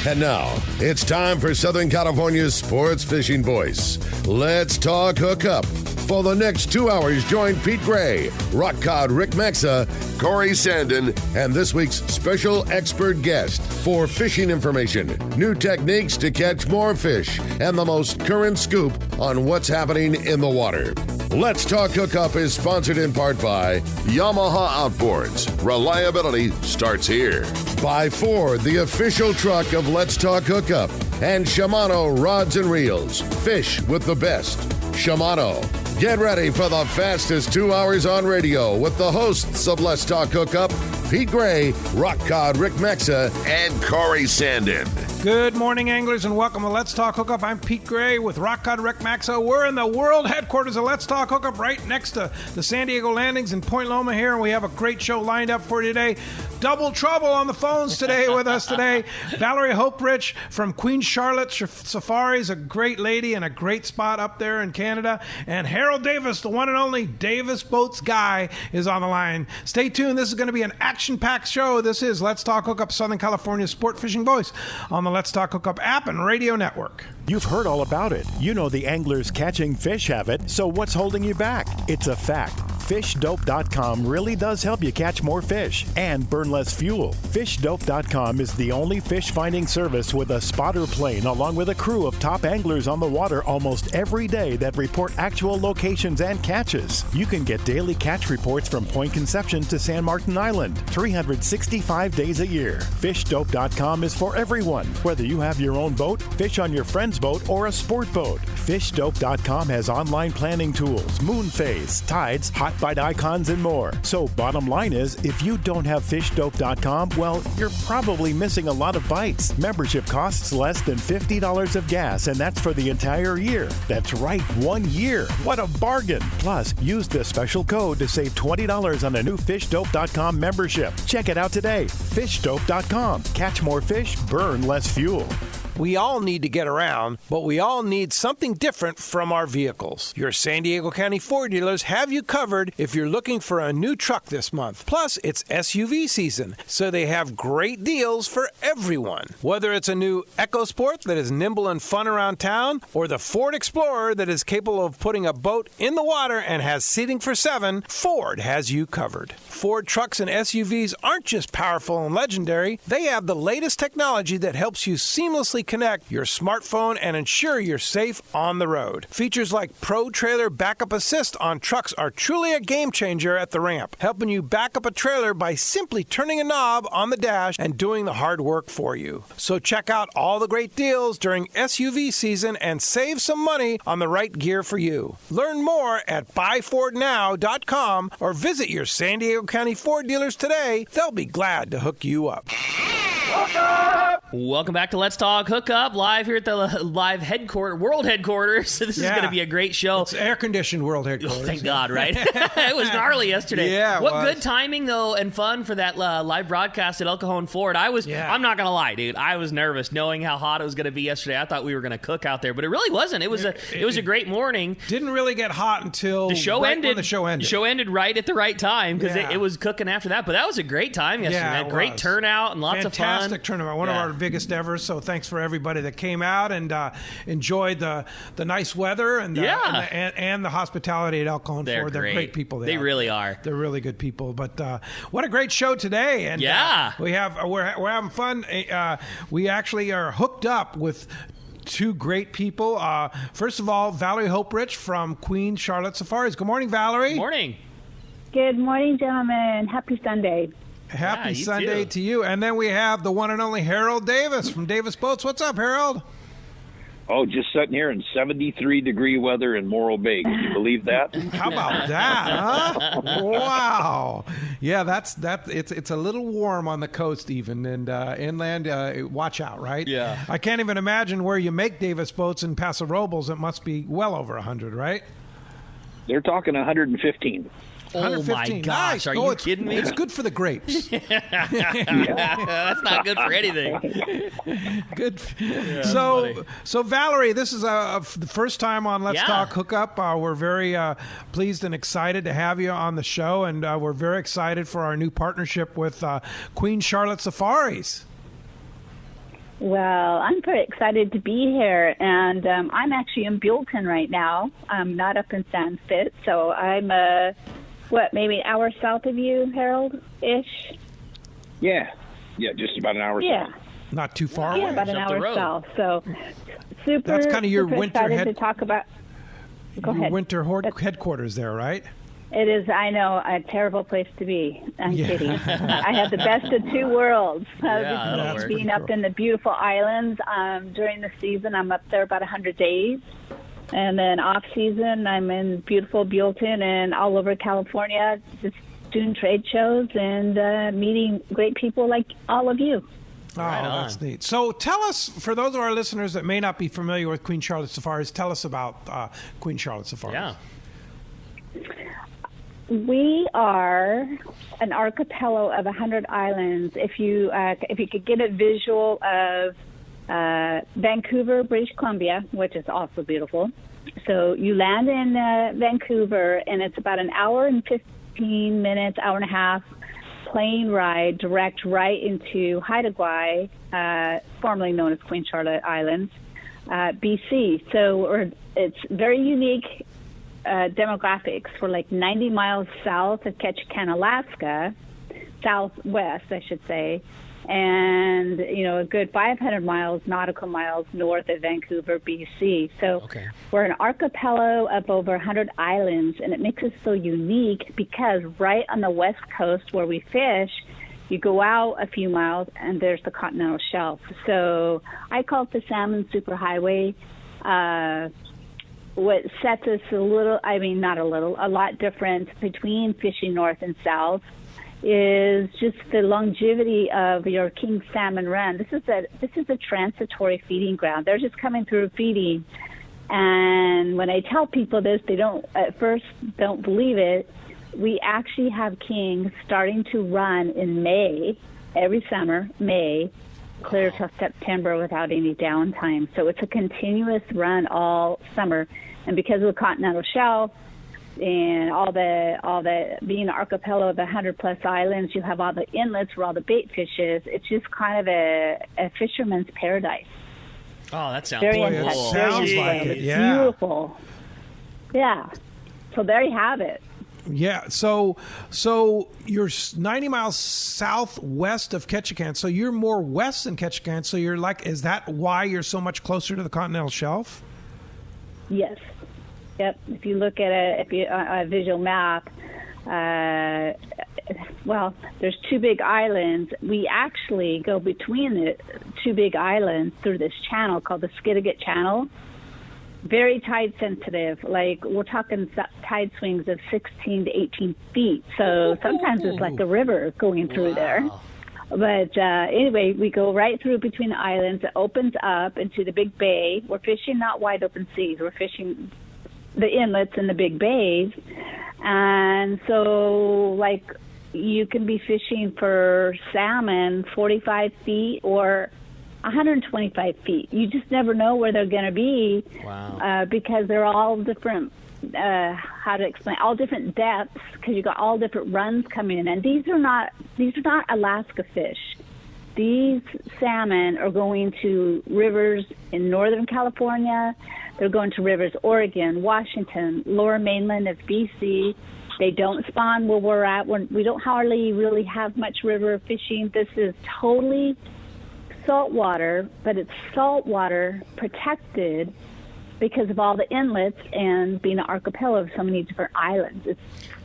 And now, it's time for Southern California's sports fishing voice. Let's talk hookup. For the next 2 hours, join Pete Gray, Rock Cod Rick Maxa, Corey Sandin, and this week's special expert guest for fishing information, new techniques to catch more fish, and the most current scoop on what's happening in the water. Let's Talk Hookup is sponsored in part by Yamaha Outboards. Reliability starts here. By Ford, the official truck of Let's Talk Hookup. And Shimano Rods and Reels. Fish with the best. Shimano. Get ready for the fastest 2 hours on radio with the hosts of Let's Talk Hookup, Pete Gray, Rock Cod Rick Maxa, and Corey Sandin. Good morning, anglers, and welcome to Let's Talk Hookup. I'm Pete Gray with Rock Cod Rick Maxa. We're in the world headquarters of Let's Talk Hookup right next to the San Diego landings in Point Loma here, and we have a great show lined up for you today. Double trouble on the phones today with us today. Valerie Hoperich from Queen Charlotte Safaris, a great lady and a great spot up there in Canada. And Harold Davis, the one and only Davis Boats guy, is on the line. Stay tuned. This is going to be an action-packed show. This is Let's Talk Hookup, Southern California's sport fishing voice on the Let's Talk Hookup app and radio network. You've heard all about it. You know the anglers catching fish have it, so what's holding you back? It's a fact. FishDope.com really does help you catch more fish and burn less fuel. FishDope.com is the only fish finding service with a spotter plane along with a crew of top anglers on the water almost every day that report actual locations and catches. You can get daily catch reports from Point Conception to San Martin Island, 365 days a year. FishDope.com is for everyone, whether you have your own boat, fish on your friend's boat, or a sport boat. FishDope.com has online planning tools, moon phase, tides, hot bite icons, and more. So bottom line is, if you don't have FishDope.com, well, you're probably missing a lot of bites. Membership costs less than $50 of gas, and that's for the entire year. That's right, 1 year. What a bargain. Plus, use the special code to save $20 on a new FishDope.com membership. Check it out today. FishDope.com. Catch more fish, burn less fuel. We all need to get around, but we all need something different from our vehicles. Your San Diego County Ford dealers have you covered if you're looking for a new truck this month. Plus, it's SUV season, so they have great deals for everyone. Whether it's a new EcoSport that is nimble and fun around town, or the Ford Explorer that is capable of putting a boat in the water and has seating for 7, Ford has you covered. Ford trucks and SUVs aren't just powerful and legendary. They have the latest technology that helps you seamlessly connect your smartphone and ensure you're safe on the road. Features like Pro Trailer Backup Assist on trucks are truly a game changer at the ramp, helping you back up a trailer by simply turning a knob on the dash and doing the hard work for you. So check out all the great deals during SUV season and save some money on the right gear for you. Learn more at buyfordnow.com or visit your San Diego County Ford dealers today. They'll be glad to hook you up. Welcome back to Let's Talk Hookup, live here at the world headquarters. This is going to be a great show. It's air-conditioned world headquarters. Oh, thank God, right? It was gnarly yesterday. Yeah, what good timing, though, and fun for that live broadcast at El Cajon Ford. I'm not going to lie, dude. I was nervous knowing how hot it was going to be yesterday. I thought we were going to cook out there, but it really wasn't. It was a great morning. Didn't really get hot until the show ended. When the show ended. The show ended right at the right time because it was cooking after that. But that was a great time yesterday. Yeah, Great turnout and lots of fun. Fantastic tournament. One of our biggest ever. So thanks for everybody that came out and enjoyed the nice weather and the hospitality at El Cajon Ford. They're great people. They really are. They're really good people. But what a great show today! And we're having fun. We actually are hooked up with two great people. First of all, Valerie Hoperich from Queen Charlotte Safaris. Good morning, Valerie. Good morning. Good morning, gentlemen. Happy Sunday. Happy Sunday to you. And then we have the one and only Harold Davis from Davis Boats. What's up, Harold? Oh, just sitting here in 73-degree weather in Morro Bay. Can you believe that? How about that, huh? Wow. Yeah, it's a little warm on the coast even, and inland, watch out, right? Yeah. I can't even imagine where you make Davis Boats in Paso Robles. It must be well over 100, right? They're talking 115. Oh, my gosh. Nice. Are you kidding me? It's good for the grapes. That's not good for anything. Good. Yeah, so Valerie, this is the first time on Let's Talk Hookup. We're very pleased and excited to have you on the show, and we're very excited for our new partnership with Queen Charlotte Safaris. Well, I'm pretty excited to be here, and I'm actually in Buellton right now. I'm not up in Sandspit, so I'm, maybe an hour south of you, Harold-ish? Yeah, just about an hour Yeah. south. Not too far away. Yeah, about an Up the hour road. south. So super, That's kind of your super winter excited to talk about. Go your ahead. winter headquarters there, right? It is, I know, a terrible place to be. I'm kidding. I have the best of two worlds. that'll work. Being up in the beautiful islands during the season, I'm up there about 100 days. And then off season, I'm in beautiful Buellton and all over California, just doing trade shows and meeting great people like all of you. Oh, Right on. that's neat. So tell us, for those of our listeners that may not be familiar with Queen Charlotte Safaris, tell us about Queen Charlotte Safaris. Yeah. We are an archipelago of 100 islands. If you could get a visual of Vancouver, British Columbia, which is also beautiful. So you land in Vancouver, and it's about an hour and 15 minutes, hour and a half plane ride direct right into Haida Gwaii, formerly known as Queen Charlotte Islands, BC. So it's very unique demographics. for like 90 miles south of Ketchikan, Alaska, southwest, I should say, and a good 500 miles nautical miles north of Vancouver, BC. So we're an archipelago of over 100 islands, and it makes us so unique because right on the west coast where we fish, you go out a few miles and there's the continental shelf. So I call it the Salmon Superhighway. What sets us a lot different between fishing north and south is just the longevity of your king salmon run. This is a transitory feeding ground. They're just coming through feeding. And when I tell people this, they at first don't believe it. We actually have kings starting to run in May, every summer, May, clear till September without any downtime. So it's a continuous run all summer. And because of the continental shelf and all the being an archipelago of 100+ islands, you have all the inlets where all the bait fish is. It's just kind of a fisherman's paradise. Oh, that sounds very cool. intense. Sounds like it, yeah. Beautiful. Yeah. So there you have it. Yeah, so you're 90 miles southwest of Ketchikan, so you're more west than Ketchikan, so you're like, is that why you're so much closer to the continental shelf? Yes. Yep. If you look at a visual map, there's two big islands. We actually go between the two big islands through this channel called the Skidegate Channel. Very tide sensitive. Like, we're talking tide swings of 16 to 18 feet. So sometimes it's like a river going through there. But anyway, we go right through between the islands. It opens up into the big bay. We're fishing not wide open seas. We're fishing the inlets and the big bays. And so, like, you can be fishing for salmon 45 feet or 125 feet. You just never know where they're going to be. Wow. Because they're all different, all different depths, because you got all different runs coming in. And these are not Alaska fish. These salmon are going to rivers in Northern California. They're going to rivers Oregon, Washington, lower mainland of BC. They don't spawn where we're at. We don't hardly really have much river fishing. This is totally saltwater, but it's saltwater protected because of all the inlets and being an archipelago of so many different islands. It's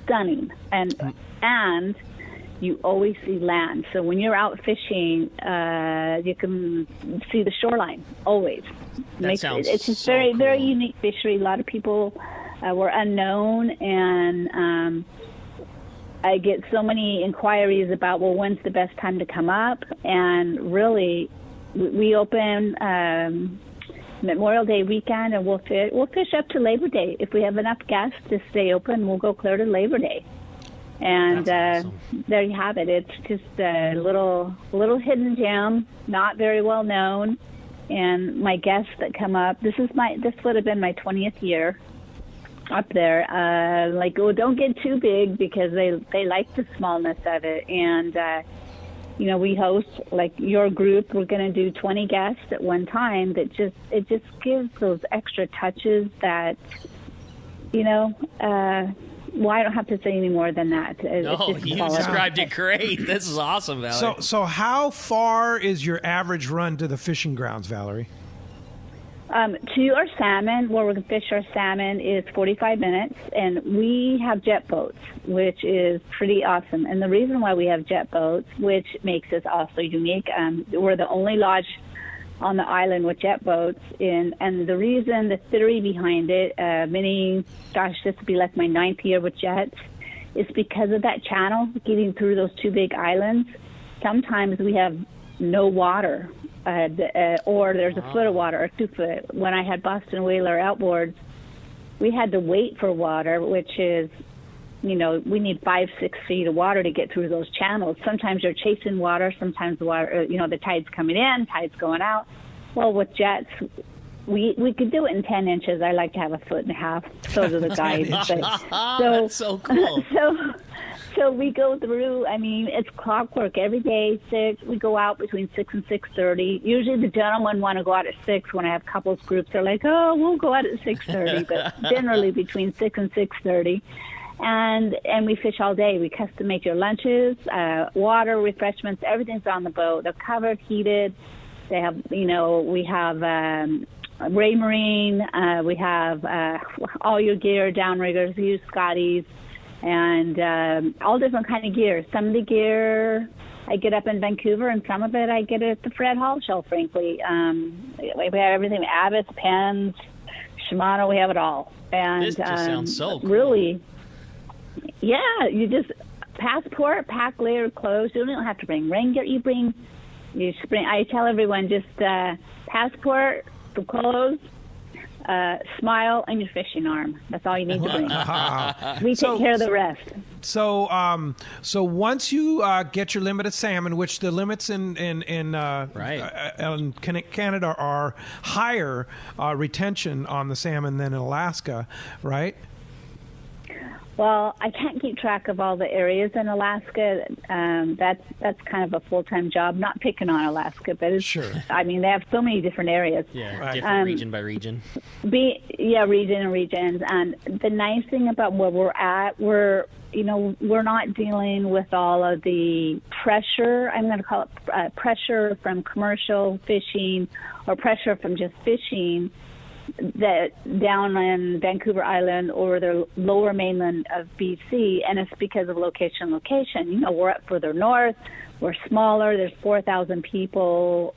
stunning. And you always see land. So when you're out fishing, you can see the shoreline always. That sounds it's just so very, cool. very unique fishery. A lot of people were unknown, and I get so many inquiries about, well, when's the best time to come up? And really, we open Memorial Day weekend, and we'll fish up to Labor Day. If we have enough guests to stay open, we'll go clear to Labor Day. And awesome. There you have it. It's just a little hidden gem, not very well known. And my guests that come up, this would have been my 20th year up there. Don't get too big, because they like the smallness of it. And we host like your group. We're going to do 20 guests at one time. It just gives those extra touches that, well, I don't have to say any more than that. You described it great. This is awesome, Valerie. So how far is your average run to the fishing grounds, Valerie? To our salmon, where we can fish our salmon, is 45 minutes, and we have jet boats, which is pretty awesome. And the reason why we have jet boats, which makes us also unique, we're the only lodge on the island with jet boats, and the reason, the theory behind it, this would be like my 9th year with jets, is because of that channel getting through those 2 big islands. Sometimes we have no water. Or there's a foot of water or 2 foot. When I had Boston Whaler outboards, we had to wait for water, which is, we need 5-6 feet of water to get through those channels. Sometimes you're chasing water, sometimes the water, the tide's coming in, tide's going out. Well, with jets, we could do it in 10 inches. I like to have a 1.5 feet. So do the guys. That's so cool. So we go through, it's clockwork every day, 6. We go out between 6 and 6:30. Usually the gentlemen want to go out at 6. When I have couples groups, they're like, oh, we'll go out at 6:30. But generally between 6 and 6:30. And we fish all day. We custom make your lunches, water, refreshments, everything's on the boat. They're covered, heated. They have, we have Ray Marine. We have all your gear, downriggers, use Scotties. And all different kind of gear. Some of the gear I get up in Vancouver, and some of it I get at the Fred Hall show, frankly. We have everything, Abbott's, Pens, Shimano, we have it all. And this just sounds so cool. Really, yeah, you just, passport, pack layered clothes. You don't have to bring rain gear. I tell everyone, just passport, the clothes, smile, and your fishing arm. That's all you need to bring. We take care of the rest. So once you get your limit of salmon, which the limits in Canada are higher kind on the salmon than in Alaska, right? Well, I can't keep track of all the areas in Alaska. That's kind of a full-time job. Not picking on Alaska, but it's, sure. They have so many different areas. Yeah, right. Different region by region. Region and regions. And the nice thing about where we're at, we're not dealing with all of the pressure. I'm going to call it pressure from commercial fishing or pressure from just fishing that down in Vancouver Island or the lower mainland of BC, and it's because of location. We're up further north, we're smaller, there's 4,000 people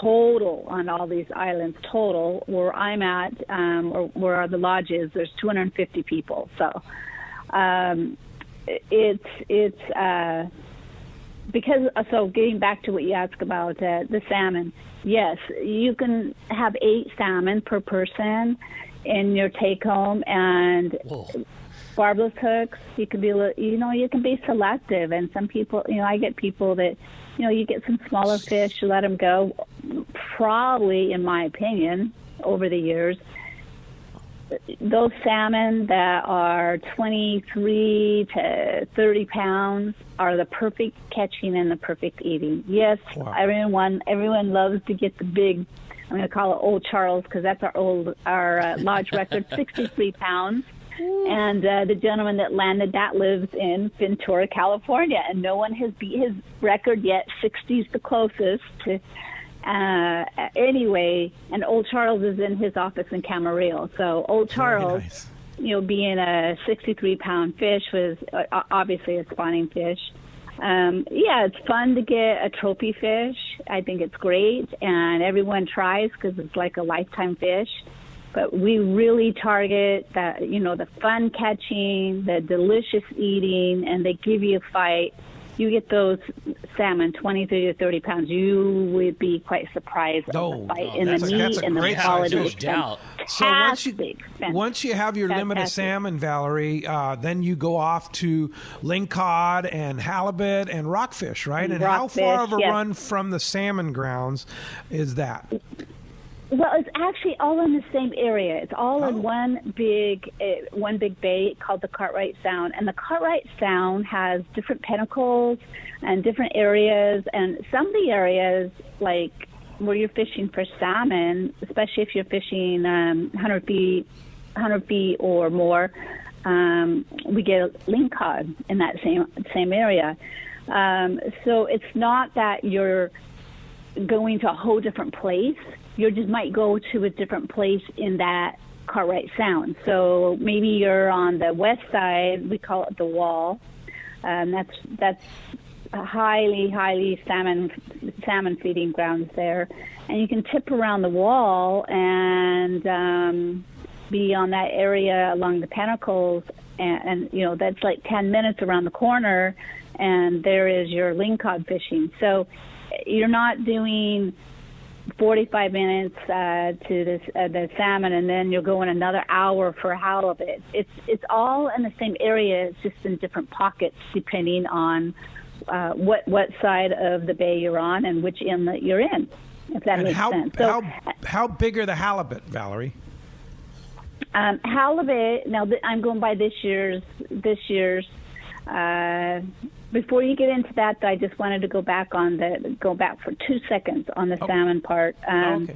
total on all these islands total. Where I'm at, or where the lodge is, there's 250 people. So it's because, so getting back to what you asked about the salmon, yes, you can have 8 salmon per person in your take home, and barbless hooks. You can be, you can be selective. And some people, I get people that, you get some smaller fish, you let them go. Probably, in my opinion, over the years, those salmon that are 23 to 30 pounds are the perfect catching and the perfect eating. Yes, wow. Everyone loves to get the big, I'm going to call it Old Charles, because that's our lodge record, 63 pounds. And the gentleman that landed that lives in Ventura, California, and no one has beat his record yet. 60 is the closest to. Anyway, and Old Charles is in his office in Camarillo. So Old Charles, nice. Being a 63-pound fish, was obviously a spawning fish. It's fun to get a trophy fish. I think it's great, and everyone tries because it's like a lifetime fish. But we really target that, the fun catching, the delicious eating, and they give you a fight. You get those salmon, 23 to 30 pounds, you would be quite surprised at the fight in the meat and the quality. So once you have your limit of salmon, Valerie, then you go off to lingcod and halibut and rockfish, right? And how far of a run from the salmon grounds is that? Well, it's actually all in the same area. It's all in one big bay called the Cartwright Sound. And the Cartwright Sound has different pinnacles and different areas. And some of the areas, like where you're fishing for salmon, especially if you're fishing 100 feet or more, we get lingcod in that same area. So it's not that you're going to a whole different place. You just might go to a different place in that Cartwright Sound. So maybe you're on the west side. We call it the Wall. That's a highly salmon feeding grounds there, and you can tip around the Wall and be on that area along the pinnacles, and that's like 10 minutes around the corner, and there is your lingcod fishing. So you're not doing 45 minutes to the salmon, and then you'll go in another hour for halibut. It's all in the same area. It's just in different pockets depending on what side of the bay you're on and which inlet you're in, if that makes sense. So, how big are the halibut, Valerie? Halibut. Now I'm going by this year's. Before you get into that, I just wanted to go back for 2 seconds on the salmon part. Okay.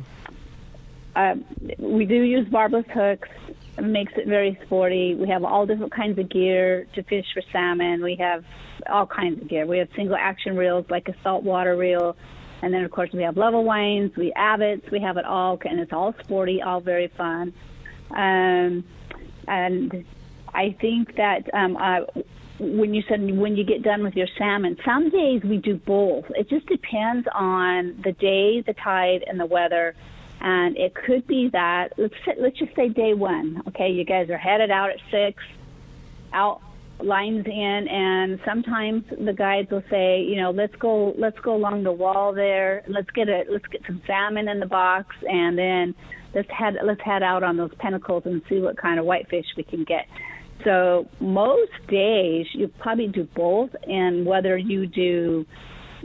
We do use barbless hooks. It makes it very sporty. We have all different kinds of gear to fish for salmon. We have all kinds of gear. We have single action reels like a saltwater reel, and then of course we have level winds, we have abbots, we have it all, and it's all sporty, all very fun. And I think that when you get done with your salmon, some days we do both. It just depends on the day, the tide, and the weather. And it could be that let's just say day one. Okay, you guys are headed out at 6, out lines in, and sometimes the guides will say, let's go along the Wall there. Let's get some salmon in the box, and then let's head out on those pinnacles and see what kind of whitefish we can get. So most days you probably do both, and whether you do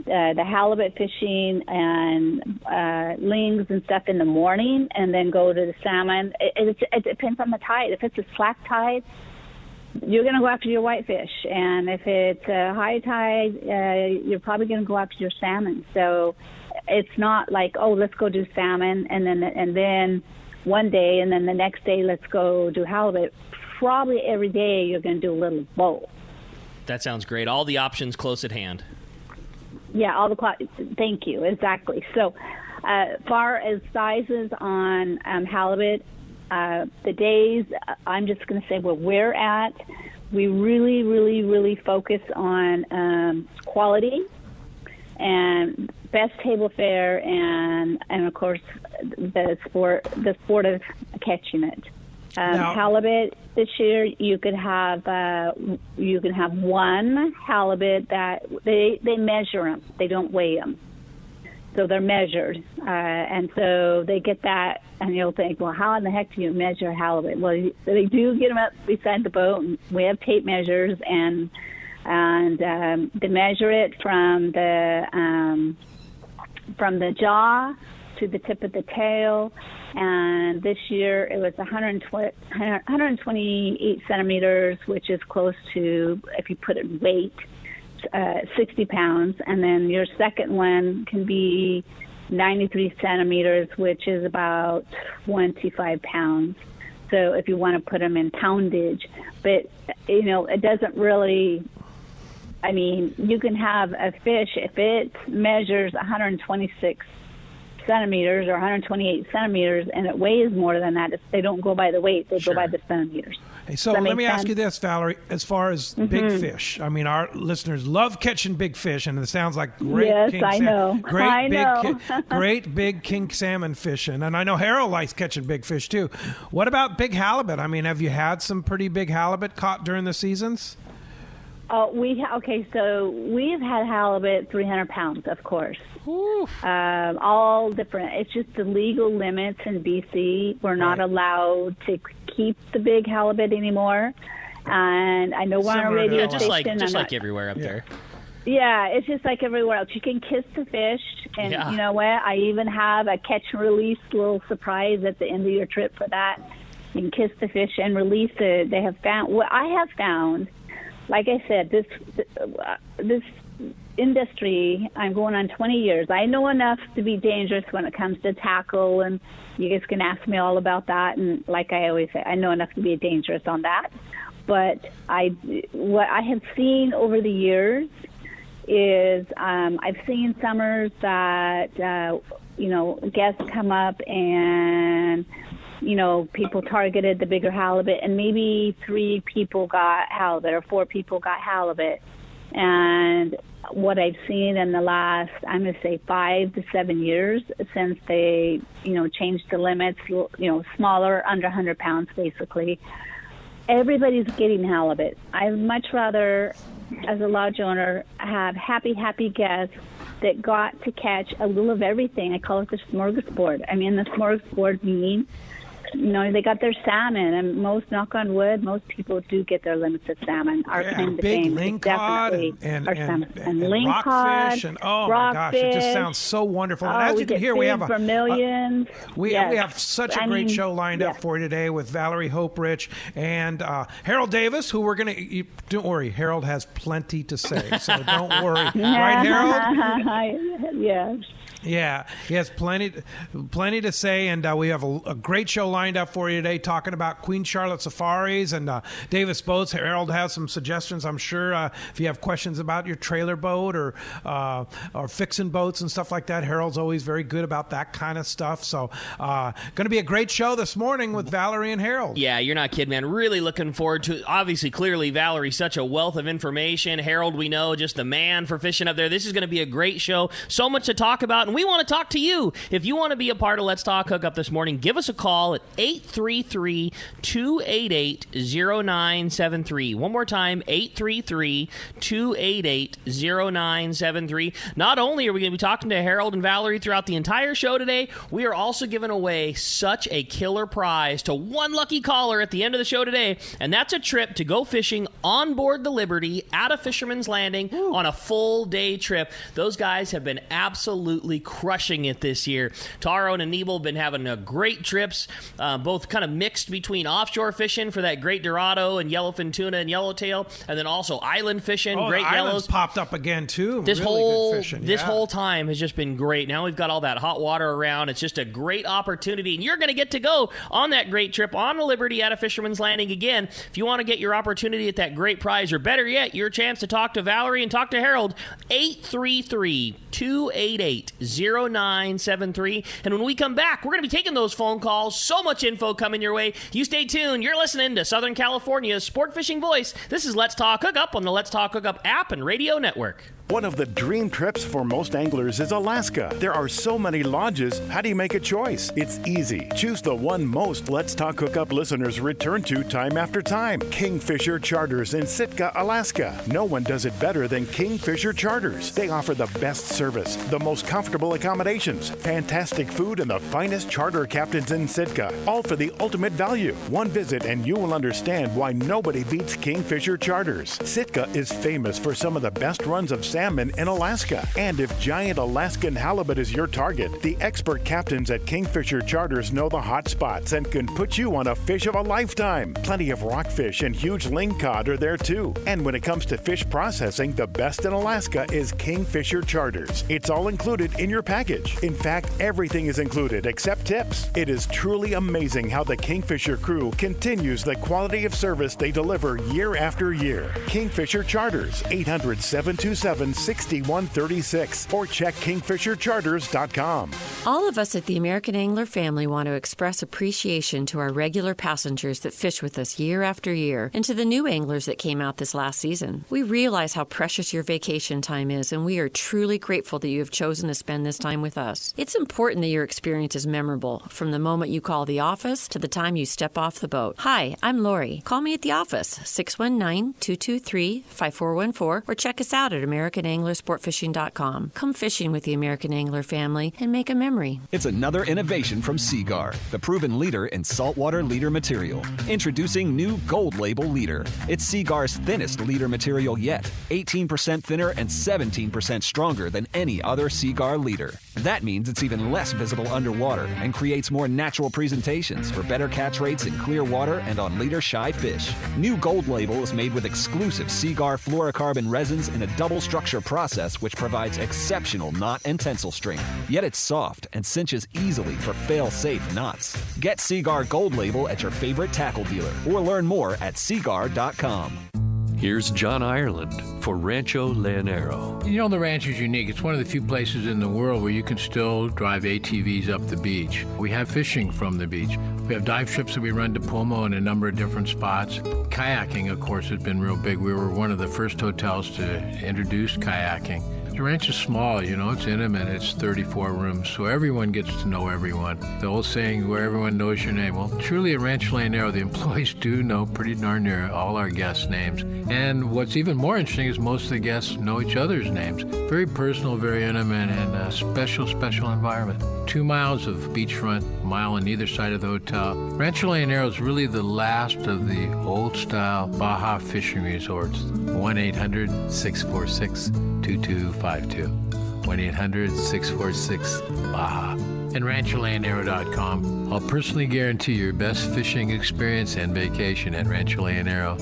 the halibut fishing and lings and stuff in the morning and then go to the salmon, it depends on the tide. If it's a slack tide, you're going to go after your whitefish, and if it's a high tide, you're probably going to go after your salmon. So it's not like, let's go do salmon and then one day, and then the next day let's go do halibut. Probably every day you're going to do a little both. That sounds great. All the options close at hand. Yeah, thank you. Exactly. So, far as sizes on halibut, the days, I'm just going to say where we're at. We really, really, really focus on quality and best table fare, and of course the sport of catching it. Halibut this year, you could have one halibut that they measure them. They don't weigh them, so they're measured, and so they get that. And you'll think, well, how in the heck do you measure a halibut? Well, they do get them up beside the boat, and we have tape measures, and they measure it from the jaw to the tip of the tail. And this year it was 128 centimeters, which is close to, if you put it in weight, 60 pounds. And then your second one can be 93 centimeters, which is about 25 pounds. So if you want to put them in poundage. But, it doesn't really, you can have a fish, if it measures 126 centimeters or 128 centimeters and it weighs more than that, they don't go by the weight, they go by the centimeters. Hey, so let me ask you this, Valerie, as far as big fish, our listeners love catching big fish, and it sounds like great great big king salmon fishing, and I know Harold likes catching big fish too. What about big halibut? Have you had some pretty big halibut caught during the seasons? So we've had halibut 300 pounds, of course. All different. It's just the legal limits in BC. We're not allowed to keep the big halibut anymore. And I know we're on a radio station. Just like everywhere up there. Yeah, it's just like everywhere else. You can kiss the fish, and you know what? I even have a catch and release little surprise at the end of your trip for that. You can kiss the fish and release it. They have found what I have found. Like I said, this industry, I'm going on 20 years. I know enough to be dangerous when it comes to tackle, and you guys can ask me all about that. And like I always say, I know enough to be dangerous on that. But what I have seen over the years is I've seen summers that, guests come up and, people targeted the bigger halibut, and maybe 3 people got halibut or 4 people got halibut. And what I've seen in the last, I'm going to say 5 to 7 years since they, changed the limits, smaller, under 100 pounds, basically, everybody's getting halibut. I'd much rather, as a lodge owner, have happy guests that got to catch a little of everything. I call it the smorgasbord. I mean, the smorgasbord meaning, they got their salmon, and most, knock on wood, most people do get their limits of salmon. Our claim to fame is definitely our salmon. And rockfish, and oh my gosh, it just sounds so wonderful. And as you can hear, we have vermilions. We have such a great show lined up for you today with Valerie Hoperich and Harold Davis, who we're going to. Don't worry, Harold has plenty to say, so don't worry. Right, Harold? Yes. Yeah, he has plenty to say, and we have a great show lined up for you today, talking about Queen Charlotte safaris and Davis boats. Harold has some suggestions, I'm sure. If you have questions about your trailer boat or fixing boats and stuff like that, Harold's always very good about that kind of stuff. So, going to be a great show this morning with Valerie and Harold. Yeah, you're not kidding, man. Really looking forward to. Obviously, clearly, Valerie, such a wealth of information. Harold, we know, just the man for fishing up there. This is going to be a great show. So much to talk about. And we want to talk to you. If you want to be a part of Let's Talk Hookup this morning, give us a call at 833-288-0973. One more time, 833-288-0973. Not only are we going to be talking to Harold and Valerie throughout the entire show today, we are also giving away such a killer prize to one lucky caller at the end of the show today, and that's a trip to go fishing on board the Liberty at a Fisherman's Landing on a full day trip. Those guys have been absolutely crushing it this year. Taro and Anibal have been having great trips, both kind of mixed between offshore fishing for that great Dorado and yellowfin tuna and yellowtail, and then also island fishing, great yellows. Popped up again too. This whole time has just been great. Now we've got all that hot water around. It's just a great opportunity, and you're going to get to go on that great trip on the Liberty at a Fisherman's Landing again. If you want to get your opportunity at that great prize, or better yet, your chance to talk to Valerie and talk to Harold, 833-288-0973. And when we come back, we're going to be taking those phone calls. So much info coming your way. You stay tuned. You're listening to Southern California's sport fishing voice. This is Let's Talk Hookup on the Let's Talk Hookup app and radio network. One of the dream trips for most anglers is Alaska. There are so many lodges. How do you make a choice? It's easy. Choose the one most Let's Talk Hookup listeners return to time after time. Kingfisher Charters in Sitka, Alaska. No one does it better than Kingfisher Charters. They offer the best service, the most comfortable accommodations, fantastic food, and the finest charter captains in Sitka. All for the ultimate value. One visit and you will understand why nobody beats Kingfisher Charters. Sitka is famous for some of the best runs of salmon in Alaska. And if giant Alaskan halibut is your target, the expert captains at Kingfisher Charters know the hot spots and can put you on a fish of a lifetime. Plenty of rockfish and huge lingcod are there too. And when it comes to fish processing, the best in Alaska is Kingfisher Charters. It's all included in your package. In fact, everything is included except tips. It is truly amazing how the Kingfisher crew continues the quality of service they deliver year after year. Kingfisher Charters, 800-727-6136, or check kingfishercharters.com. All of us at the American Angler family want to express appreciation to our regular passengers that fish with us year after year, and to the new anglers that came out this last season. We realize how precious your vacation time is, and we are truly grateful that you have chosen to spend this time with us. It's important that your experience is memorable, from the moment you call the office to the time you step off the boat. Hi, I'm Lori. Call me at the office, 619-223-5414, or check us out at American AmericanAnglerSportFishing.com. Come fishing with the American Angler family and make a memory. It's another innovation from Seaguar, the proven leader in saltwater leader material. Introducing new Gold Label leader. It's Seaguar's thinnest leader material yet, 18% thinner and 17% stronger than any other Seaguar leader. That means it's even less visible underwater and creates more natural presentations for better catch rates in clear water and on leader-shy fish. New Gold Label is made with exclusive Seaguar fluorocarbon resins in a double structure process which provides exceptional knot and tensile strength. Yet it's soft and cinches easily for fail-safe knots. Get Seaguar Gold Label at your favorite tackle dealer or learn more at seaguar.com. Here's John Ireland for Rancho Leonero. You know, the ranch is unique. It's one of the few places in the world where you can still drive ATVs up the beach. We have fishing from the beach. We have dive trips that we run to Pomo in a number of different spots. Kayaking, of course, has been real big. We were one of the first hotels to introduce kayaking. The ranch is small, you know, it's intimate, it's 34 rooms, so everyone gets to know everyone. The old saying, where everyone knows your name. Well, truly at Rancho Leonero, the employees do know pretty darn near all our guests' names. And what's even more interesting is most of the guests know each other's names. Very personal, very intimate, and a special, special environment. 2 miles of beachfront, a mile on either side of the hotel. Rancho Leonero is really the last of the old-style Baja fishing resorts. 1-800-646-2252. 1-800-646-BAJA. And RanchoLeonero.com. I'll personally guarantee your best fishing experience and vacation at Rancho Leonero.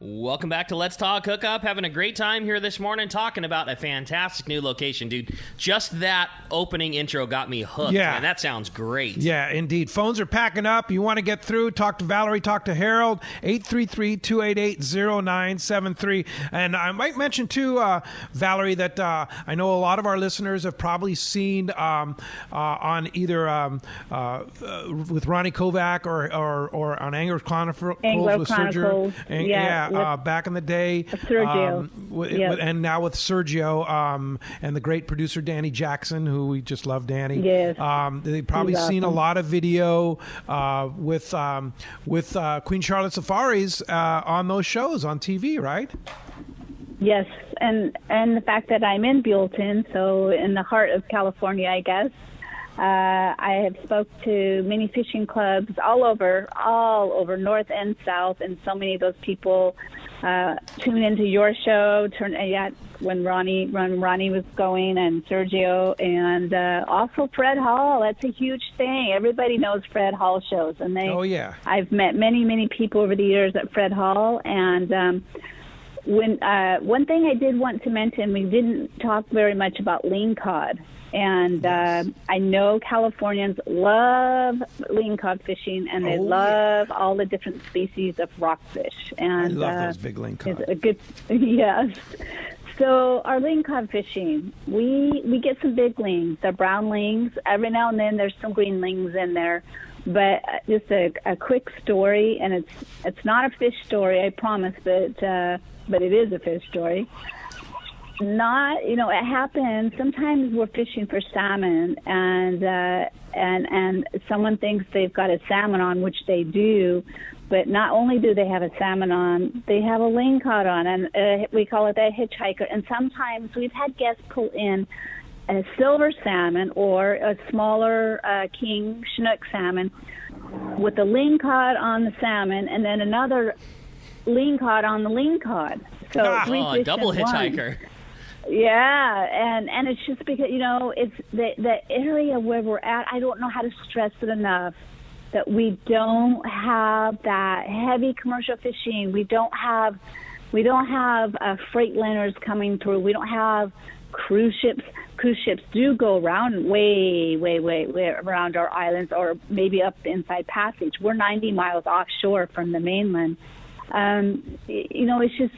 Welcome back to Let's Talk Hookup. Having a great time here this morning talking about a fantastic new location, dude. Just that opening intro got me hooked. Yeah. Man, that sounds great. Yeah, indeed. Phones are packing up. You want to get through, talk to Valerie, talk to Harold, 833-288-0973. And I might mention, too, Valerie, that I know a lot of our listeners have probably seen on either with Ronnie Kovac or on Angler Chronicles with Sergio. Back in the day. Sergio. And now with Sergio and the great producer Danny Jackson, who we just love, Danny. Yes. They've probably seen a lot of video with Queen Charlotte Safaris on those shows on TV, right? Yes, and the fact that I'm in Buellton, so in the heart of California, I guess. I have spoke to many fishing clubs all over north and south, and so many of those people tune into your show. When Ronnie was going, and Sergio, and also Fred Hall. That's a huge thing. Everybody knows Fred Hall shows, and I've met many people over the years at Fred Hall, and when one thing I did want to mention, we didn't talk very much about lean cod. And I know Californians love lean cod fishing, and they love all the different species of rockfish. And I love those big lean cod. Yes. So our lean cod fishing, we get some big lings. They're brown lings. Every now and then there's some green lings in there. But just a quick story, and it's not a fish story, I promise, but it is a fish story. It happens. Sometimes we're fishing for salmon, and someone thinks they've got a salmon on, which they do, but not only do they have a salmon on, they have a ling cod on, and we call it a hitchhiker. And sometimes we've had guests pull in a silver salmon or a smaller king Chinook salmon with a ling cod on the salmon, and then another ling cod on the ling cod. So double hitchhiker. Yeah, and it's just because, it's the area where we're at. I don't know how to stress it enough that we don't have that heavy commercial fishing. We don't have freight liners coming through. We don't have cruise ships. Cruise ships do go around way around our islands, or maybe up the Inside Passage. We're 90 miles offshore from the mainland. It's just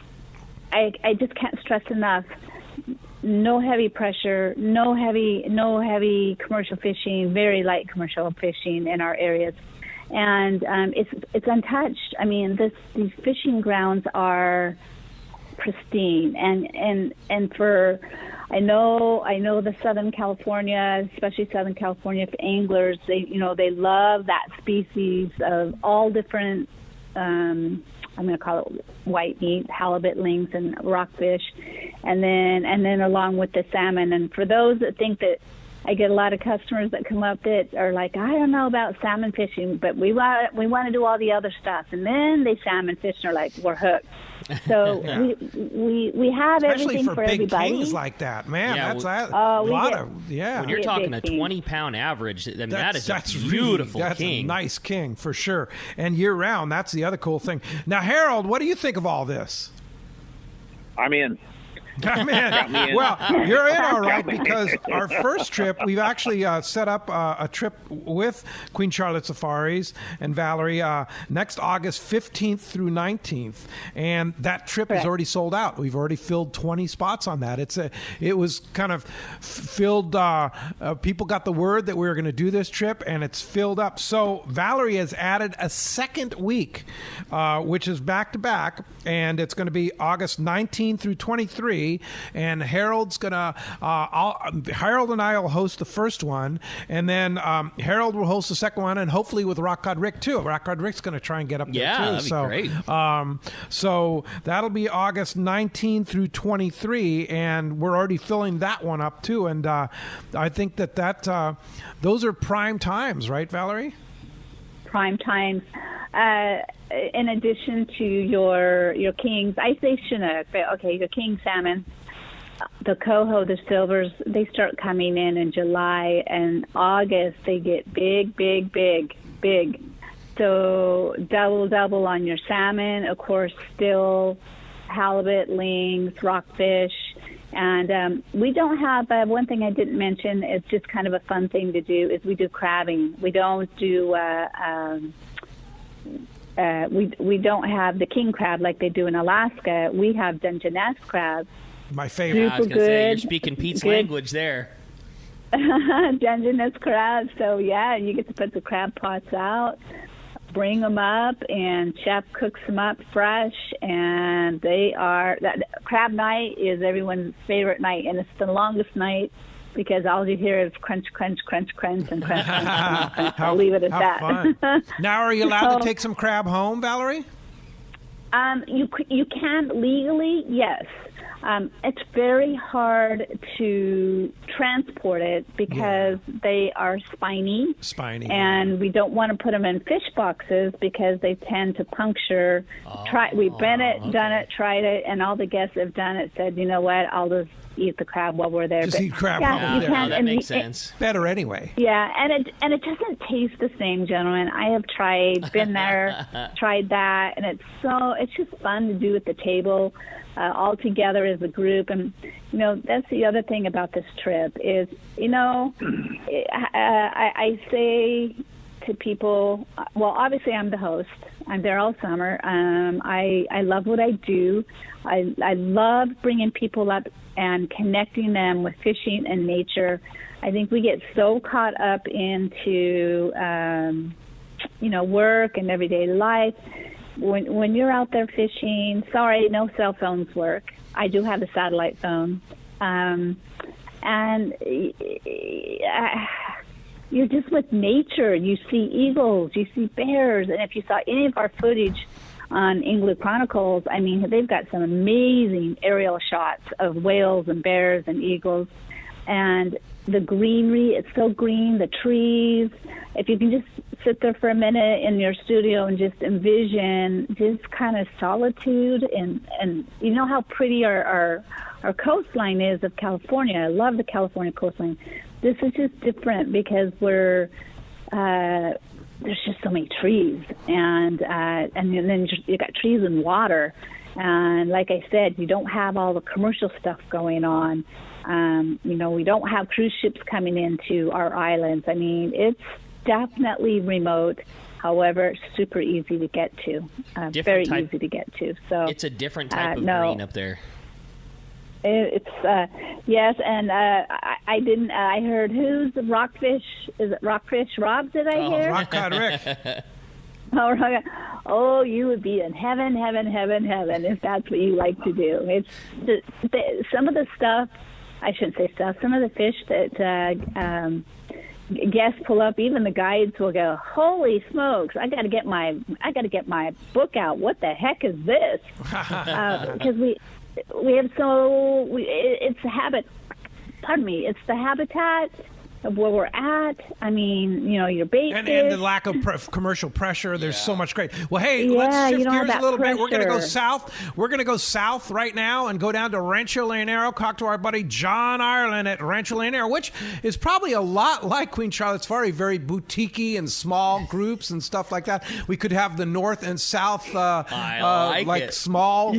I just can't stress enough. No heavy pressure, no heavy commercial fishing, very light commercial fishing in our areas, and it's untouched. I mean, these fishing grounds are pristine, and for I know the Southern California, especially Southern California anglers, they love that species of all different I'm going to call it white meat, halibut, lings, and rockfish, and then along with the salmon. And for those that think that, I get a lot of customers that come up that are like, I don't know about salmon fishing, but we want to do all the other stuff. And then they salmon fish and are like, we're hooked. So we have Especially everything for big everybody. kings like that, man. Yeah, that's a lot of When you're talking a 20-pound average, I mean, that's a beautiful that's king. A nice king for sure, and year round. That's the other cool thing. Now, Harold, what do you think of all this? I'm in. Well, you're in all right, because our first trip, we've actually set up a trip with Queen Charlotte Safaris and Valerie next August 15th through 19th, and that trip is already sold out. We've already filled 20 spots on that. It was kind of filled. People got the word that we were going to do this trip, and it's filled up. So Valerie has added a second week, which is back to back, and it's going to be August 19 through 23. And Harold's gonna Harold and I will host the first one, and then Harold will host the second one, and hopefully with Rock God Rick too. Rock God Rick's gonna try and get up there too. That'd be great. So that'll be August 19 through 23, and we're already filling that one up too. And I think that those are prime times, right, Valerie? Prime times. In addition to your kings, I say Chinook, but okay, your king salmon, the coho, the silvers, they start coming in July, and August they get big. So double on your salmon, of course, still halibut, lings, rockfish. And we don't have, one thing I didn't mention, it's just kind of a fun thing to do, is we do crabbing. We don't do, we don't have the king crab like they do in Alaska. We have Dungeness crab. My favorite. I was going to say, you're speaking Pete's language there. Dungeness crab. So, yeah, you get to put the crab pots out, bring them up, and chef cooks them up fresh, and crab night is everyone's favorite night, and it's the longest night because all you hear is crunch, crunch, crunch, crunch, and crunch, crunch, crunch. I'll leave it at that. Fun. Now, are you allowed to take some crab home, Valerie? You can legally, yes. It's very hard to transport it because they are spiny. And we don't want to put them in fish boxes because they tend to puncture. We've been done it, tried it, and all the guests have done it said, you know what, I'll just eat the crab while we're there. Just eat crab while we're there. Yeah, that makes sense. Better anyway. Yeah, and it doesn't taste the same, gentlemen. I have been there, tried that, and it's just fun to do at the table. All together as a group. And, that's the other thing about this trip is, I say to people, well, obviously I'm the host. I'm there all summer. I love what I do. I love bringing people up and connecting them with fishing and nature. I think we get so caught up into, work and everyday life. When you're out there fishing, sorry, no cell phones work. I do have a satellite phone. And you're just with nature. You see eagles, you see bears. And if you saw any of our footage on England Chronicles, I mean, they've got some amazing aerial shots of whales and bears and eagles. And the greenery, it's so green, the trees. If you can just sit there for a minute in your studio and just envision just kind of solitude and you know how pretty our coastline is of California. I love the California coastline. This is just different because there's just so many trees and then you got trees and water. And like I said, you don't have all the commercial stuff going on. We don't have cruise ships coming into our islands. I mean, it's definitely remote. However, super easy to get to. Very easy to get to. So it's a different type of green up there. It's yes, and I didn't. I heard who's the rockfish? Is it Rockfish Rob? Did I hear? Rock God Rick. Oh, you would be in heaven if that's what you like to do. It's some of the stuff. I shouldn't say stuff. Some of the fish that guests pull up, even the guides will go, "Holy smokes! I got to get my book out. What the heck is this?" Because it's the habit. Pardon me. It's the habitat of where we're at. I mean, your bait and the lack of commercial pressure. There's so much great. Well, hey, let's shift gears a little bit. We're going to go south. We're going to go south right now and go down to Rancho Leonero, talk to our buddy John Ireland at Rancho Leonero, which is probably a lot like Queen Charlotte's Ferry, very boutique-y and small groups and stuff like that. We could have the north and south like small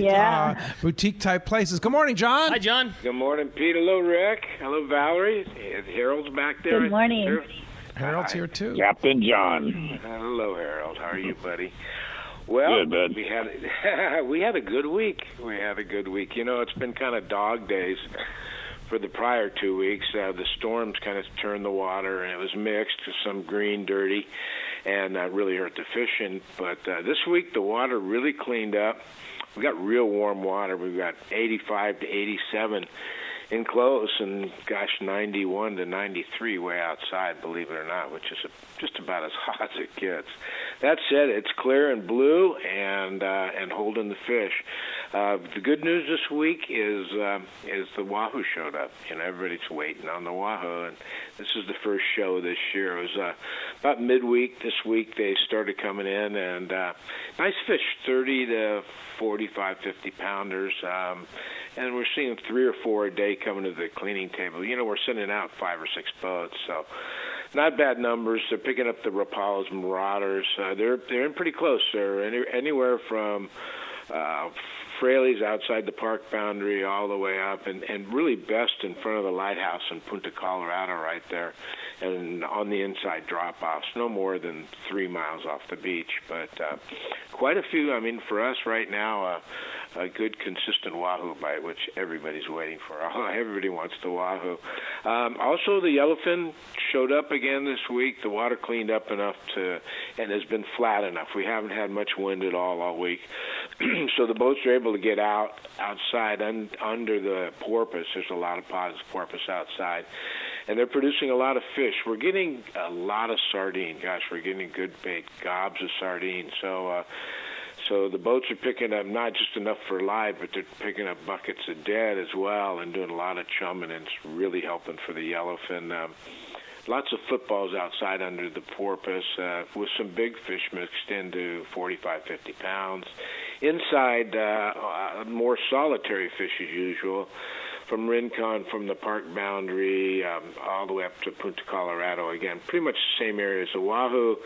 boutique type places. Good morning, John. Hi, John. Good morning, Pete. Hello, Rick. Hello, Valerie. Harold's back there. Good morning. Harold's here too. Captain John. Hello, Harold. How are you, buddy? Well, good, bud. we had a good week. It's been kind of dog days for the prior 2 weeks. The storms kind of turned the water, and it was mixed with some green, dirty, and really hurt the fishing. But this week, the water really cleaned up. We got real warm water. We've got 85 to 87 in close, and 91 to 93 way outside, believe it or not, which is just about as hot as it gets. That said, it's clear and blue and holding the fish. The good news this week is the wahoo showed up. Everybody's waiting on the wahoo, and this is the first show this year. It was about midweek this week. They started coming in, and nice fish, 30 to 45, 50 pounders. And we're seeing 3 or 4 a day coming to the cleaning table. We're sending out 5 or 6 boats, so not bad numbers. They're picking up the Rapalas, Marauders. They're in pretty close. They're anywhere from Fraley's outside the park boundary all the way up, and really best in front of the lighthouse in Punta Colorado right there, and on the inside drop-offs, no more than 3 miles off the beach. But quite a few. I mean, for us right now, a good consistent wahoo bite, which everybody's waiting for. Everybody wants the wahoo. Also, the yellowfin showed up again this week. The water cleaned up enough and has been flat enough. We haven't had much wind at all week. So the boats are able to get outside under the porpoise. There's a lot of pods of porpoise outside. And they're producing a lot of fish. We're getting a lot of sardine. Gosh, we're getting good bait, gobs of sardine. So the boats are picking up not just enough for live, but they're picking up buckets of dead as well and doing a lot of chumming, and it's really helping for the yellowfin. Lots of footballs outside under the porpoise with some big fish mixed into 45, 50 pounds. Inside, more solitary fish as usual. From Rincon, from the park boundary, all the way up to Punta Colorado. Again, pretty much the same area as the wahoo.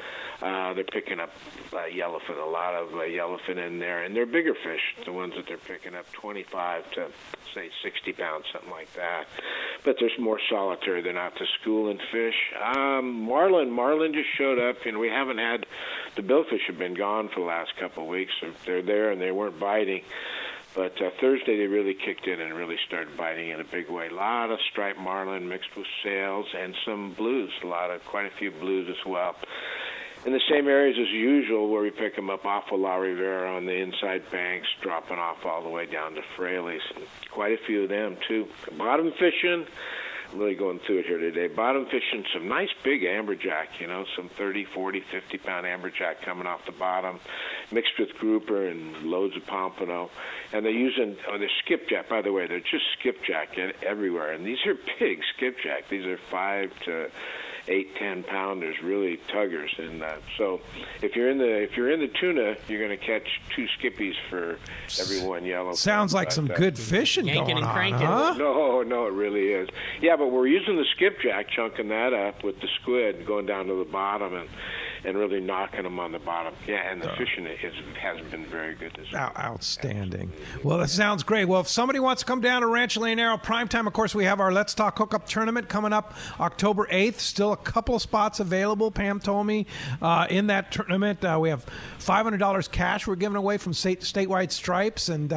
They're picking up yellowfin, a lot of yellowfin in there. And they're bigger fish, the ones that they're picking up, 25 to, say, 60 pounds, something like that. But there's more solitary. They're not the schooling fish. Marlin just showed up, and we haven't had, the billfish have been gone for the last couple of weeks. So they're there, and they weren't biting. But Thursday they really kicked in and really started biting in a big way. A lot of striped marlin mixed with sails and some blues, quite a few blues as well. In the same areas as usual where we pick them up off of La Rivera on the inside banks, dropping off all the way down to Fraley's. Quite a few of them, too. Bottom fishing, I'm really going through it here today. Bottom fishing, some nice big amberjack, some 30, 40, 50-pound amberjack coming off the bottom, mixed with grouper and loads of pompano. And they're using, they're skipjack, by the way, they're just skipjack everywhere. And these are big skipjack. These are 5 to 8, 10-pounders, really tuggers. And so if you're in the tuna, you're going to catch 2 skippies for every 1 yellow. Sounds like some good fishing yanking going and cranking. on, huh? No, it really is. Yeah, but we're using the skipjack, chunking that up with the squid, going down to the bottom and really knocking them on the bottom. Yeah, and the fishing has been very good this week. Outstanding. Well, that sounds great. Well, if somebody wants to come down to Rancho Leonero primetime, of course, we have our Let's Talk Hookup tournament coming up October 8th. Still a couple of spots available, Pam told me, in that tournament. We have $500 cash we're giving away from statewide stripes and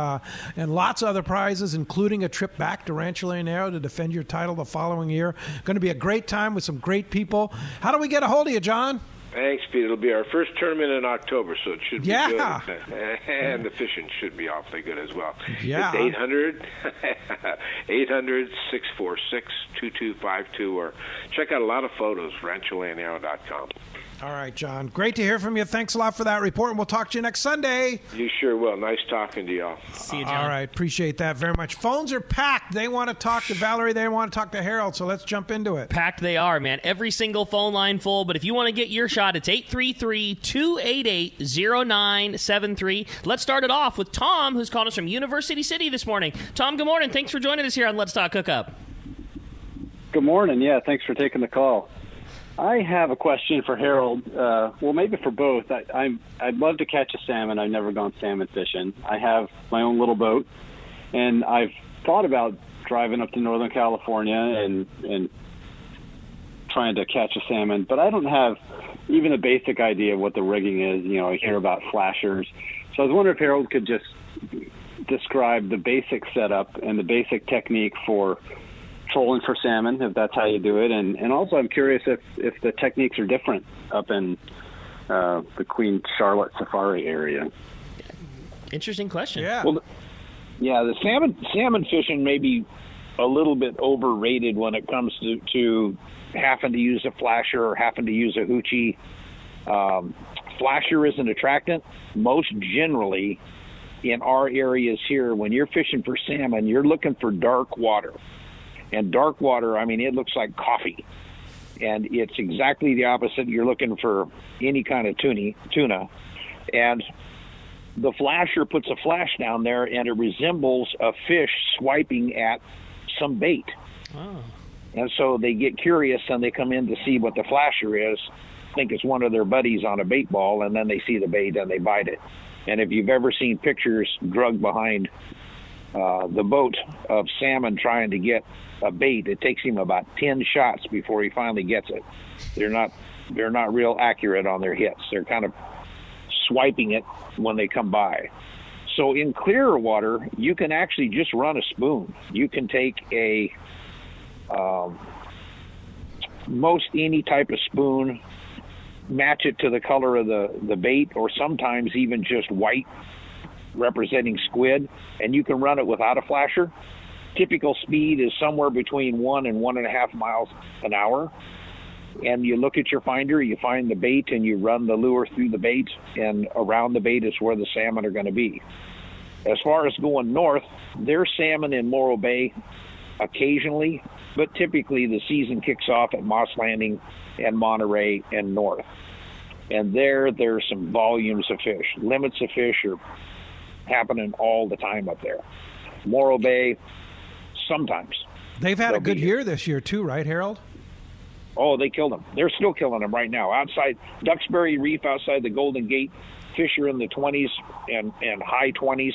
lots of other prizes, including a trip back to Rancho Leonero to defend your title the following year. Going to be a great time with some great people. How do we get a hold of you, John? Thanks, Pete. It'll be our first tournament in October, so it should be good. And the fishing should be awfully good as well. Yeah. It's 800-646-2252, or check out a lot of photos, rancholanero.com. All right, John. Great to hear from you. Thanks a lot for that report, and we'll talk to you next Sunday. You sure will. Nice talking to y'all. See you, John. All right. Appreciate that very much. Phones are packed. They want to talk to Valerie. They want to talk to Harold, so let's jump into it. Packed they are, man. Every single phone line full, but if you want to get your shot, it's 833-288-0973. Let's start it off with Tom, who's calling us from University City this morning. Tom, good morning. Thanks for joining us here on Let's Talk Hookup. Good morning. Yeah, thanks for taking the call. I have a question for Harold. Well, maybe for both. I'd love to catch a salmon. I've never gone salmon fishing. I have my own little boat, and I've thought about driving up to Northern California and trying to catch a salmon, but I don't have even a basic idea of what the rigging is. You know, I hear about flashers. So I was wondering if Harold could just describe the basic setup and the basic technique for trolling for salmon, if that's how you do it. And also I'm curious if the techniques are different up in the Queen Charlotte Safari area. Interesting question. Yeah. Well, the salmon fishing may be a little bit overrated when it comes to having to use a flasher or having to use a hoochie. Flasher is an attractant. Most generally in our areas here, when you're fishing for salmon, you're looking for dark water. And dark water, I mean, it looks like coffee. And it's exactly the opposite. You're looking for any kind of tuna. And the flasher puts a flash down there, and it resembles a fish swiping at some bait. Oh. And so they get curious, and they come in to see what the flasher is, think it's one of their buddies on a bait ball, and then they see the bait, and they bite it. And if you've ever seen pictures drugged behind the boat of salmon trying to get a bait, it takes him about 10 shots before he finally gets it. They're not real accurate on their hits. They're kind of swiping it when they come by. So in clearer water, you can actually just run a spoon. You can take a most any type of spoon, match it to the color of the bait, or sometimes even just white representing squid, and you can run it without a flasher. Typical speed is somewhere between 1 and 1.5 miles an hour. And you look at your finder, you find the bait, and you run the lure through the bait, and around the bait is where the salmon are going to be. As far as going north, there's salmon in Morro Bay occasionally, but typically the season kicks off at Moss Landing and Monterey and north. And there's some volumes of fish. Limits of fish are happening all the time up there. Morro Bay, sometimes. They've had a good year this year too, right, Harold? Oh, they killed them. They're still killing them right now. Outside Duxbury Reef, outside the Golden Gate, fish are in the 20s and high 20s.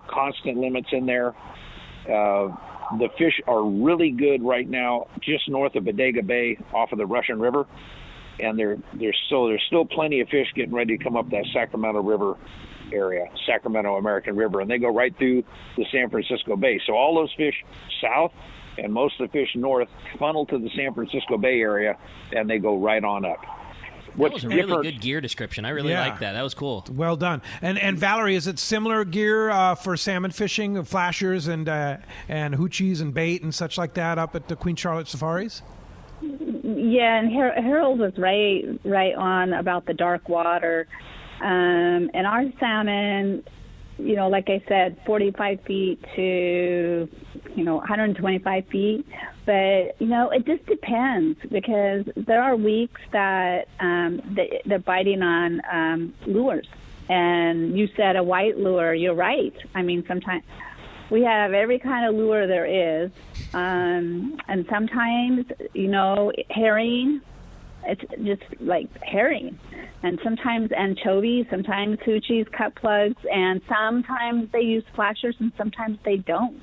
Constant limits in there. The fish are really good right now just north of Bodega Bay off of the Russian River. And there's still plenty of fish getting ready to come up that Sacramento River area, Sacramento American River, and they go right through the San Francisco Bay. So all those fish south and most of the fish north funnel to the San Francisco Bay area, and they go right on up. That was a really good gear description. I really like that. That was cool. Well done. And Valerie, is it similar gear for salmon fishing, flashers and hoochies and bait and such like that up at the Queen Charlotte Safaris? Yeah, and Harold was right on about the dark water. And our salmon, like I said, 45 feet to, 125 feet. But, it just depends, because there are weeks that they're biting on lures. And you said a white lure. You're right. I mean, sometimes we have every kind of lure there is. And sometimes, herring, it's just like herring. And sometimes anchovies, sometimes hoochies, cut plugs, and sometimes they use flashers and sometimes they don't.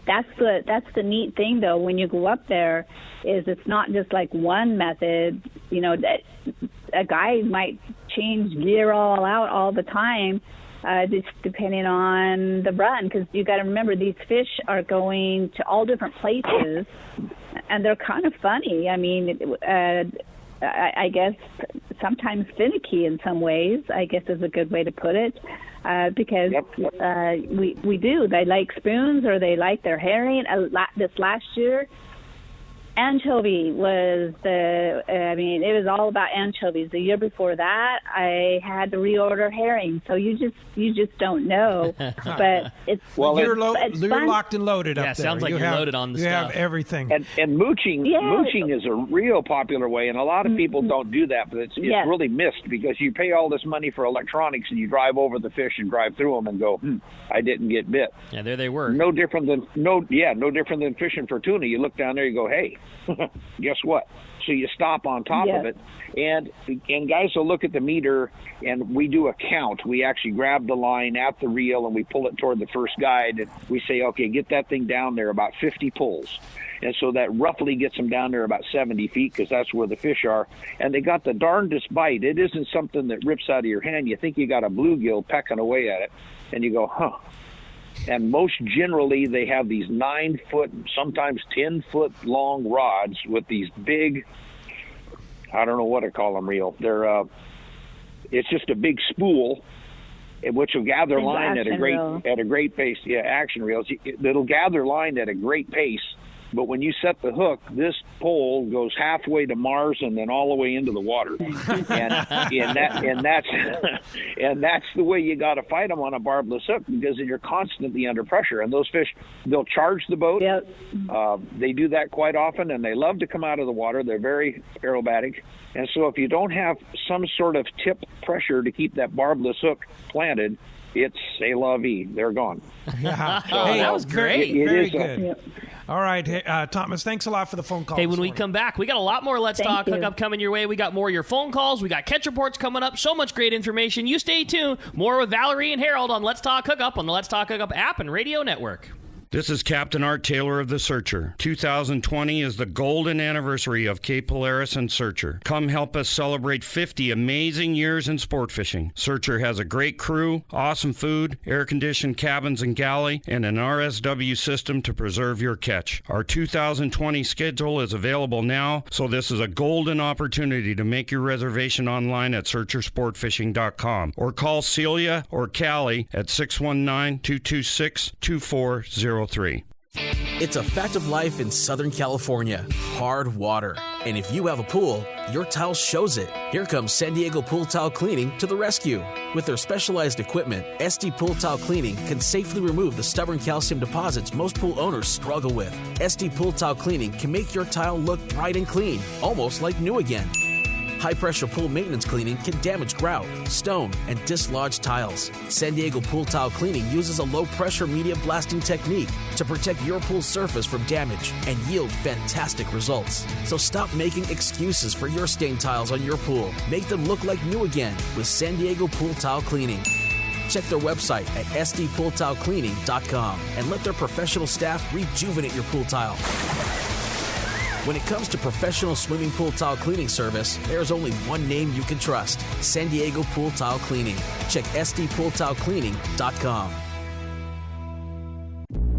That's the neat thing, though, when you go up there, is it's not just like one method. That a guy might change gear all out all the time, just depending on the run, because you got to remember these fish are going to all different places, and they're kind of funny. I mean, I guess, sometimes finicky in some ways, I guess is a good way to put it. Because we do. They like spoons or they like their herring. This last year, anchovy was it was all about anchovies. The year before that, I had to reorder herring. So you just don't know. But it's you're fun. locked and loaded up there. Yeah, sounds like you're loaded on the you stuff. You have everything. And mooching is a real popular way, and a lot of people don't do that, but it's really missed because you pay all this money for electronics and you drive over the fish and drive through them and go, I didn't get bit. Yeah, there they were. No different than fishing for tuna. You look down there, you go, hey, guess what? So you stop on top of it, and guys will look at the meter, and we do a count. We actually grab the line at the reel, and we pull it toward the first guide, and we say, okay, get that thing down there about 50 pulls. And so that roughly gets them down there about 70 feet because that's where the fish are. And they got the darndest bite. It isn't something that rips out of your hand. You think you got a bluegill pecking away at it, and you go, huh. And most generally, they have these 9-foot, sometimes 10-foot long rods with these big, I don't know what to call them, reel. They're, it's just a big spool, which will gather line at a great pace. Yeah, action reels. It'll gather line at a great pace. But when you set the hook, this pole goes halfway to Mars and then all the way into the water, and that's the way you got to fight them on a barbless hook because you're constantly under pressure. And those fish, they'll charge the boat. Yep. They do that quite often, and they love to come out of the water. They're very aerobatic, and so if you don't have some sort of tip pressure to keep that barbless hook planted, it's c'est la vie. They're gone. Yeah. So, hey, that was great. Very good. All right, Thomas, thanks a lot for the phone call. Hey, when we come back, we got a lot more Let's Talk Hookup coming your way. We got more of your phone calls. We got catch reports coming up. So much great information. You stay tuned. More with Valerie and Harold on Let's Talk Hookup on the Let's Talk Hookup app and radio network. This is Captain Art Taylor of the Searcher. 2020 is the golden anniversary of Cape Polaris and Searcher. Come help us celebrate 50 amazing years in sport fishing. Searcher has a great crew, awesome food, air-conditioned cabins and galley, and an RSW system to preserve your catch. Our 2020 schedule is available now, so this is a golden opportunity to make your reservation online at searchersportfishing.com or call Celia or Callie at 619-226-2403. It's a fact of life in Southern California. Hard water. And if you have a pool, your tile shows it. Here comes San Diego Pool Tile Cleaning to the rescue. With their specialized equipment, SD Pool Tile Cleaning can safely remove the stubborn calcium deposits most pool owners struggle with. SD Pool Tile Cleaning can make your tile look bright and clean, almost like new again. High-pressure pool maintenance cleaning can damage grout, stone, and dislodged tiles. San Diego Pool Tile Cleaning uses a low-pressure media blasting technique to protect your pool surface from damage and yield fantastic results. So stop making excuses for your stained tiles on your pool. Make them look like new again with San Diego Pool Tile Cleaning. Check their website at sdpooltilecleaning.com and let their professional staff rejuvenate your pool tile. When it comes to professional swimming pool tile cleaning service, there's only one name you can trust: San Diego Pool Tile Cleaning. Check sdpooltilecleaning.com.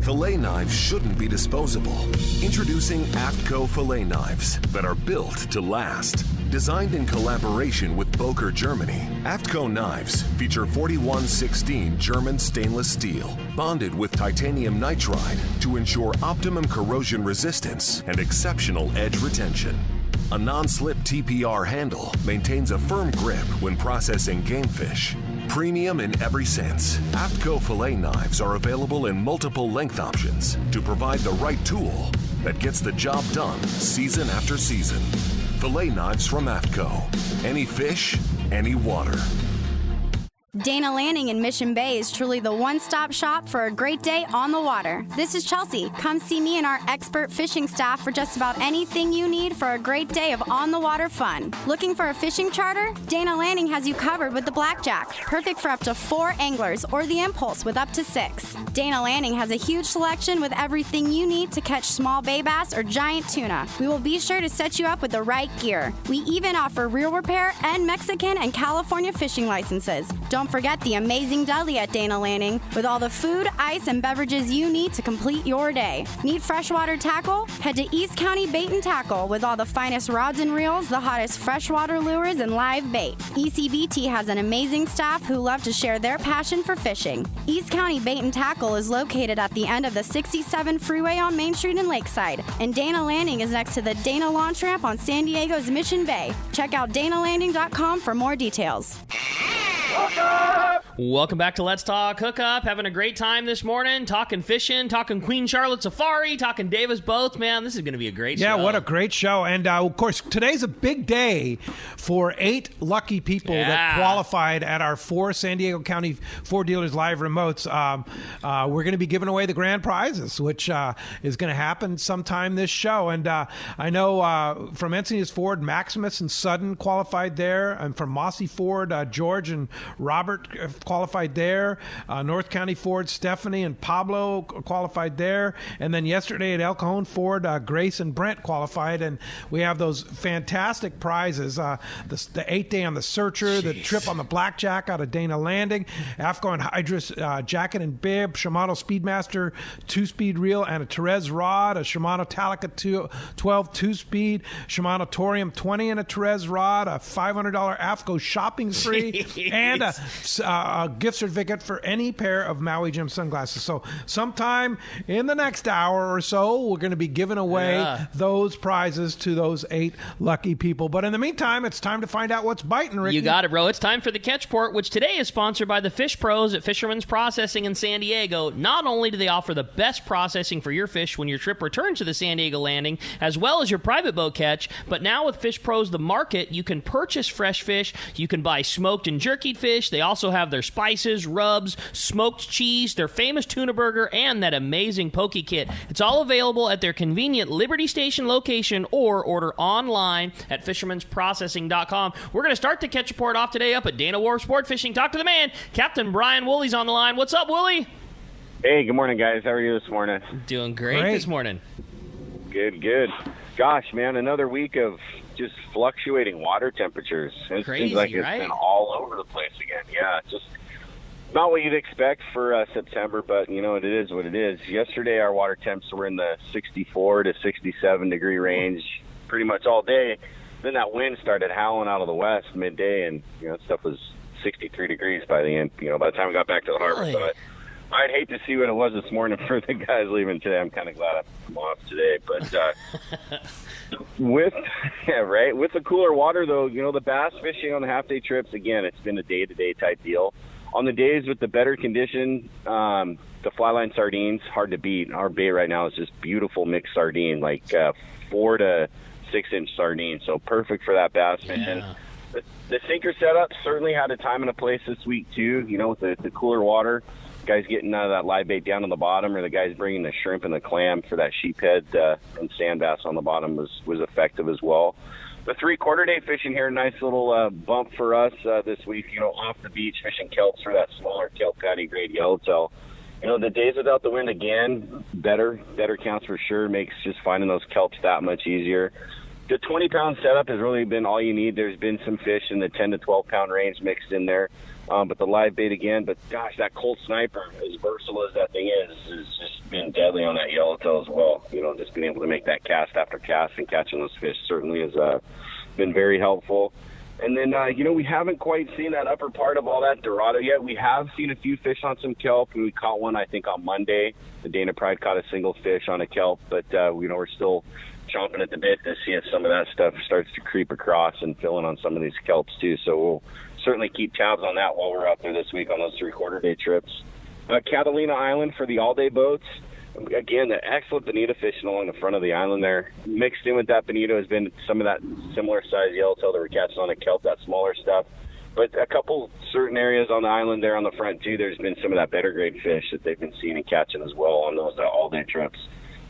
Filet knives shouldn't be disposable. Introducing Afco filet knives that are built to last. Designed in collaboration with Boker, Germany, Afco knives feature 4116 German stainless steel, bonded with titanium nitride to ensure optimum corrosion resistance and exceptional edge retention. A non-slip TPR handle maintains a firm grip when processing game fish. Premium in every sense, Afco filet knives are available in multiple length options to provide the right tool that gets the job done season after season. Filet knives from Afco. Any fish, any water. Dana Landing in Mission Bay is truly the one-stop shop for a great day on the water. This is Chelsea. Come see me and our expert fishing staff for just about anything you need for a great day of on-the-water fun. Looking for a fishing charter? Dana Landing has you covered with the Blackjack, perfect for up to 4 anglers, or the Impulse with up to 6. Dana Landing has a huge selection with everything you need to catch small bay bass or giant tuna. We will be sure to set you up with the right gear. We even offer reel repair and Mexican and California fishing licenses. Don't Don't forget the amazing deli at Dana Landing with all the food, ice, and beverages you need to complete your day. Need freshwater tackle? Head to East County Bait and Tackle with all the finest rods and reels, the hottest freshwater lures, and live bait. ECBT has an amazing staff who love to share their passion for fishing. East County Bait and Tackle is located at the end of the 67 freeway on Main Street in Lakeside, and Dana Landing is next to the Dana Launch Ramp on San Diego's Mission Bay. Check out danalanding.com for more details. Welcome back to Let's Talk Hookup. Having a great time this morning, talking fishing, talking Queen Charlotte Safari, talking Davis Boats. Man, this is going to be a great show. Yeah, what a great show. And, of course, today's a big day for 8 lucky people that qualified at our 4 San Diego County Ford Dealers Live remotes. We're going to be giving away the grand prizes, which is going to happen sometime this show. And I know from Encinitas Ford, Maximus and Sudden qualified there. And from Mossy Ford, George and Robert qualified there. North County Ford, Stephanie and Pablo qualified there. And then yesterday at El Cajon Ford, Grace and Brent qualified. And we have those fantastic prizes. The 8-day on the Searcher, the trip on the Blackjack out of Dana Landing, Afco and Hydrus jacket and bib, Shimano Speedmaster 2-speed reel and a Therese rod, a Shimano Talica 12 2-speed, Shimano Torium 20 and a Therese rod, a $500 Afco shopping spree, and a gift certificate for any pair of Maui Jim sunglasses. So sometime in the next hour or so, we're going to be giving away those prizes to those 8 lucky people. But in the meantime, it's time to find out what's biting, Ricky. You got it, bro. It's time for the Catch Port, which today is sponsored by the Fish Pros at Fisherman's Processing in San Diego. Not only do they offer the best processing for your fish when your trip returns to the San Diego Landing, as well as your private boat catch, but now with Fish Pros The Market, you can purchase fresh fish. You can buy smoked and jerkied fish. They also have their spices, rubs, smoked cheese, their famous tuna burger, and that amazing poke kit. It's all available at their convenient Liberty Station location or order online at fishermansprocessing.com. We're going to start the Catch Report off today up at Dana Wharf Sport Fishing. Talk to the man, Captain Brian Woolley's on the line. What's up, Woolley? Hey, good morning, guys. How are you this morning? Doing great this morning. Good. Gosh, man, another week of just fluctuating water temperatures. It Crazy, seems like it's been all over the place again. Yeah, just not what you'd expect for September, but, you know, it is what it is. Yesterday, our water temps were in the 64 to 67 degree range pretty much all day. Then that wind started howling out of the west midday, and, you know, stuff was 63 degrees by the end, you know, by the time we got back to the harbor. So I'd hate to see what it was this morning for the guys leaving today. I'm kind of glad I'm off today. But with the cooler water, though, you know, the bass fishing on the half-day trips, again, it's been a day-to-day type deal. On the days with the better condition, the fly line sardines, hard to beat. Our bait right now is just beautiful mixed sardine, like 4 to 6-inch sardine, so perfect for that bass fishing. Yeah. The sinker setup certainly had a time and a place this week, too, you know, with the cooler water. Guys getting that live bait down on the bottom, or the guys bringing the shrimp and the clam for that sheephead and sand bass on the bottom was effective as well. The 3/4 day fishing here, nice little bump for us this week, you know, off the beach fishing kelps for that smaller kelp patty grade yellowtail. You know, the days without the wind, again, better counts for sure, makes just finding those kelps that much easier. The 20-pound setup has really been all you need. There's been some fish in the 10 to 12-pound range mixed in there. But the live bait again, but gosh, that Colt Sniper, as versatile as that thing is just been deadly on that yellowtail as well. You know, just being able to make that cast after cast and catching those fish certainly has been very helpful. And then, you know, we haven't quite seen that upper part of all that Dorado yet. We have seen a few fish on some kelp, and we caught one, I think, on Monday. The Dana Pride caught a single fish on a kelp, but, you know, we're still chomping at the bit to see if some of that stuff starts to creep across and fill in on some of these kelps, too. So we'll certainly keep tabs on that while we're out there this week on those 3/4 day trips. Catalina Island for the all-day boats. Again, the excellent bonito fishing along the front of the island there. Mixed in with that bonito has been some of that similar size yellowtail that we're catching on a kelp, that smaller stuff. But a couple certain areas on the island there on the front, too, there's been some of that better grade fish that they've been seeing and catching as well on those all-day trips.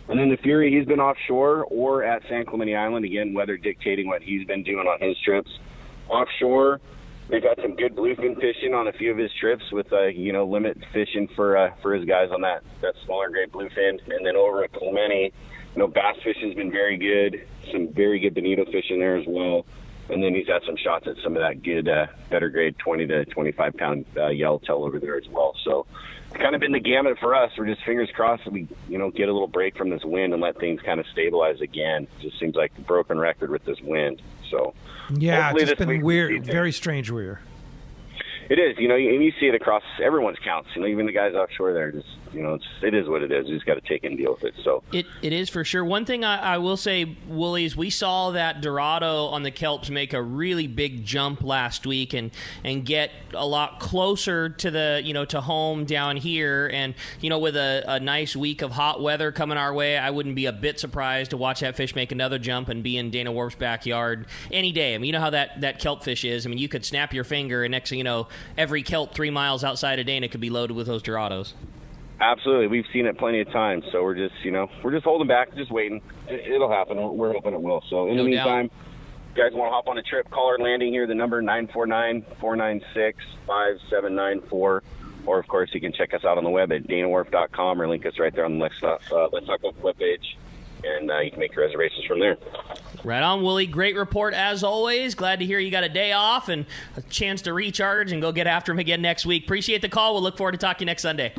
And then the Fury, he's been offshore or at San Clemente Island, again, weather dictating what he's been doing on his trips. Offshore, they've got some good bluefin fishing on a few of his trips with, you know, limit fishing for his guys on that smaller grade bluefin. And then over at Clemente, you know, bass fishing's been very good. Some very good bonito fishing there as well. And then he's had some shots at some of that good, better grade 20 to 25 pound yellowtail over there as well. So it's kind of been the gamut for us. We're just fingers crossed that we, get a little break from this wind and let things kind of stabilize again. It just seems like a broken record with this wind. So yeah, it's just been weird, very strange weird. It is, and you see it across everyone's counts. Even the guys offshore there, just it is what it is. You just got to take it and deal with it. So it is for sure. One thing I will say, Wooly, is we saw that Dorado on the kelps make a really big jump last week and get a lot closer to the to home down here. And with a nice week of hot weather coming our way, I wouldn't be a bit surprised to watch that fish make another jump and be in Dana Wharf's backyard any day. I mean, you know how that kelp fish is. I mean, you could snap your finger and next thing you know, every kelp 3 miles outside of Dana could be loaded with those Dorados. Absolutely. We've seen it plenty of times. So we're just, we're just holding back, just waiting. It'll happen. We're hoping it will. So in the meantime, guys want to hop on a trip, call our landing here, the number 949-496-5794. Or, of course, you can check us out on the web at danawharf.com or link us right there on the Let's Talk webpage. And you can make your reservations from there. Right on, Wooly. Great report as always. Glad to hear you got a day off and a chance to recharge and go get after him again next week. Appreciate the call. We'll look forward to talking to you next Sunday.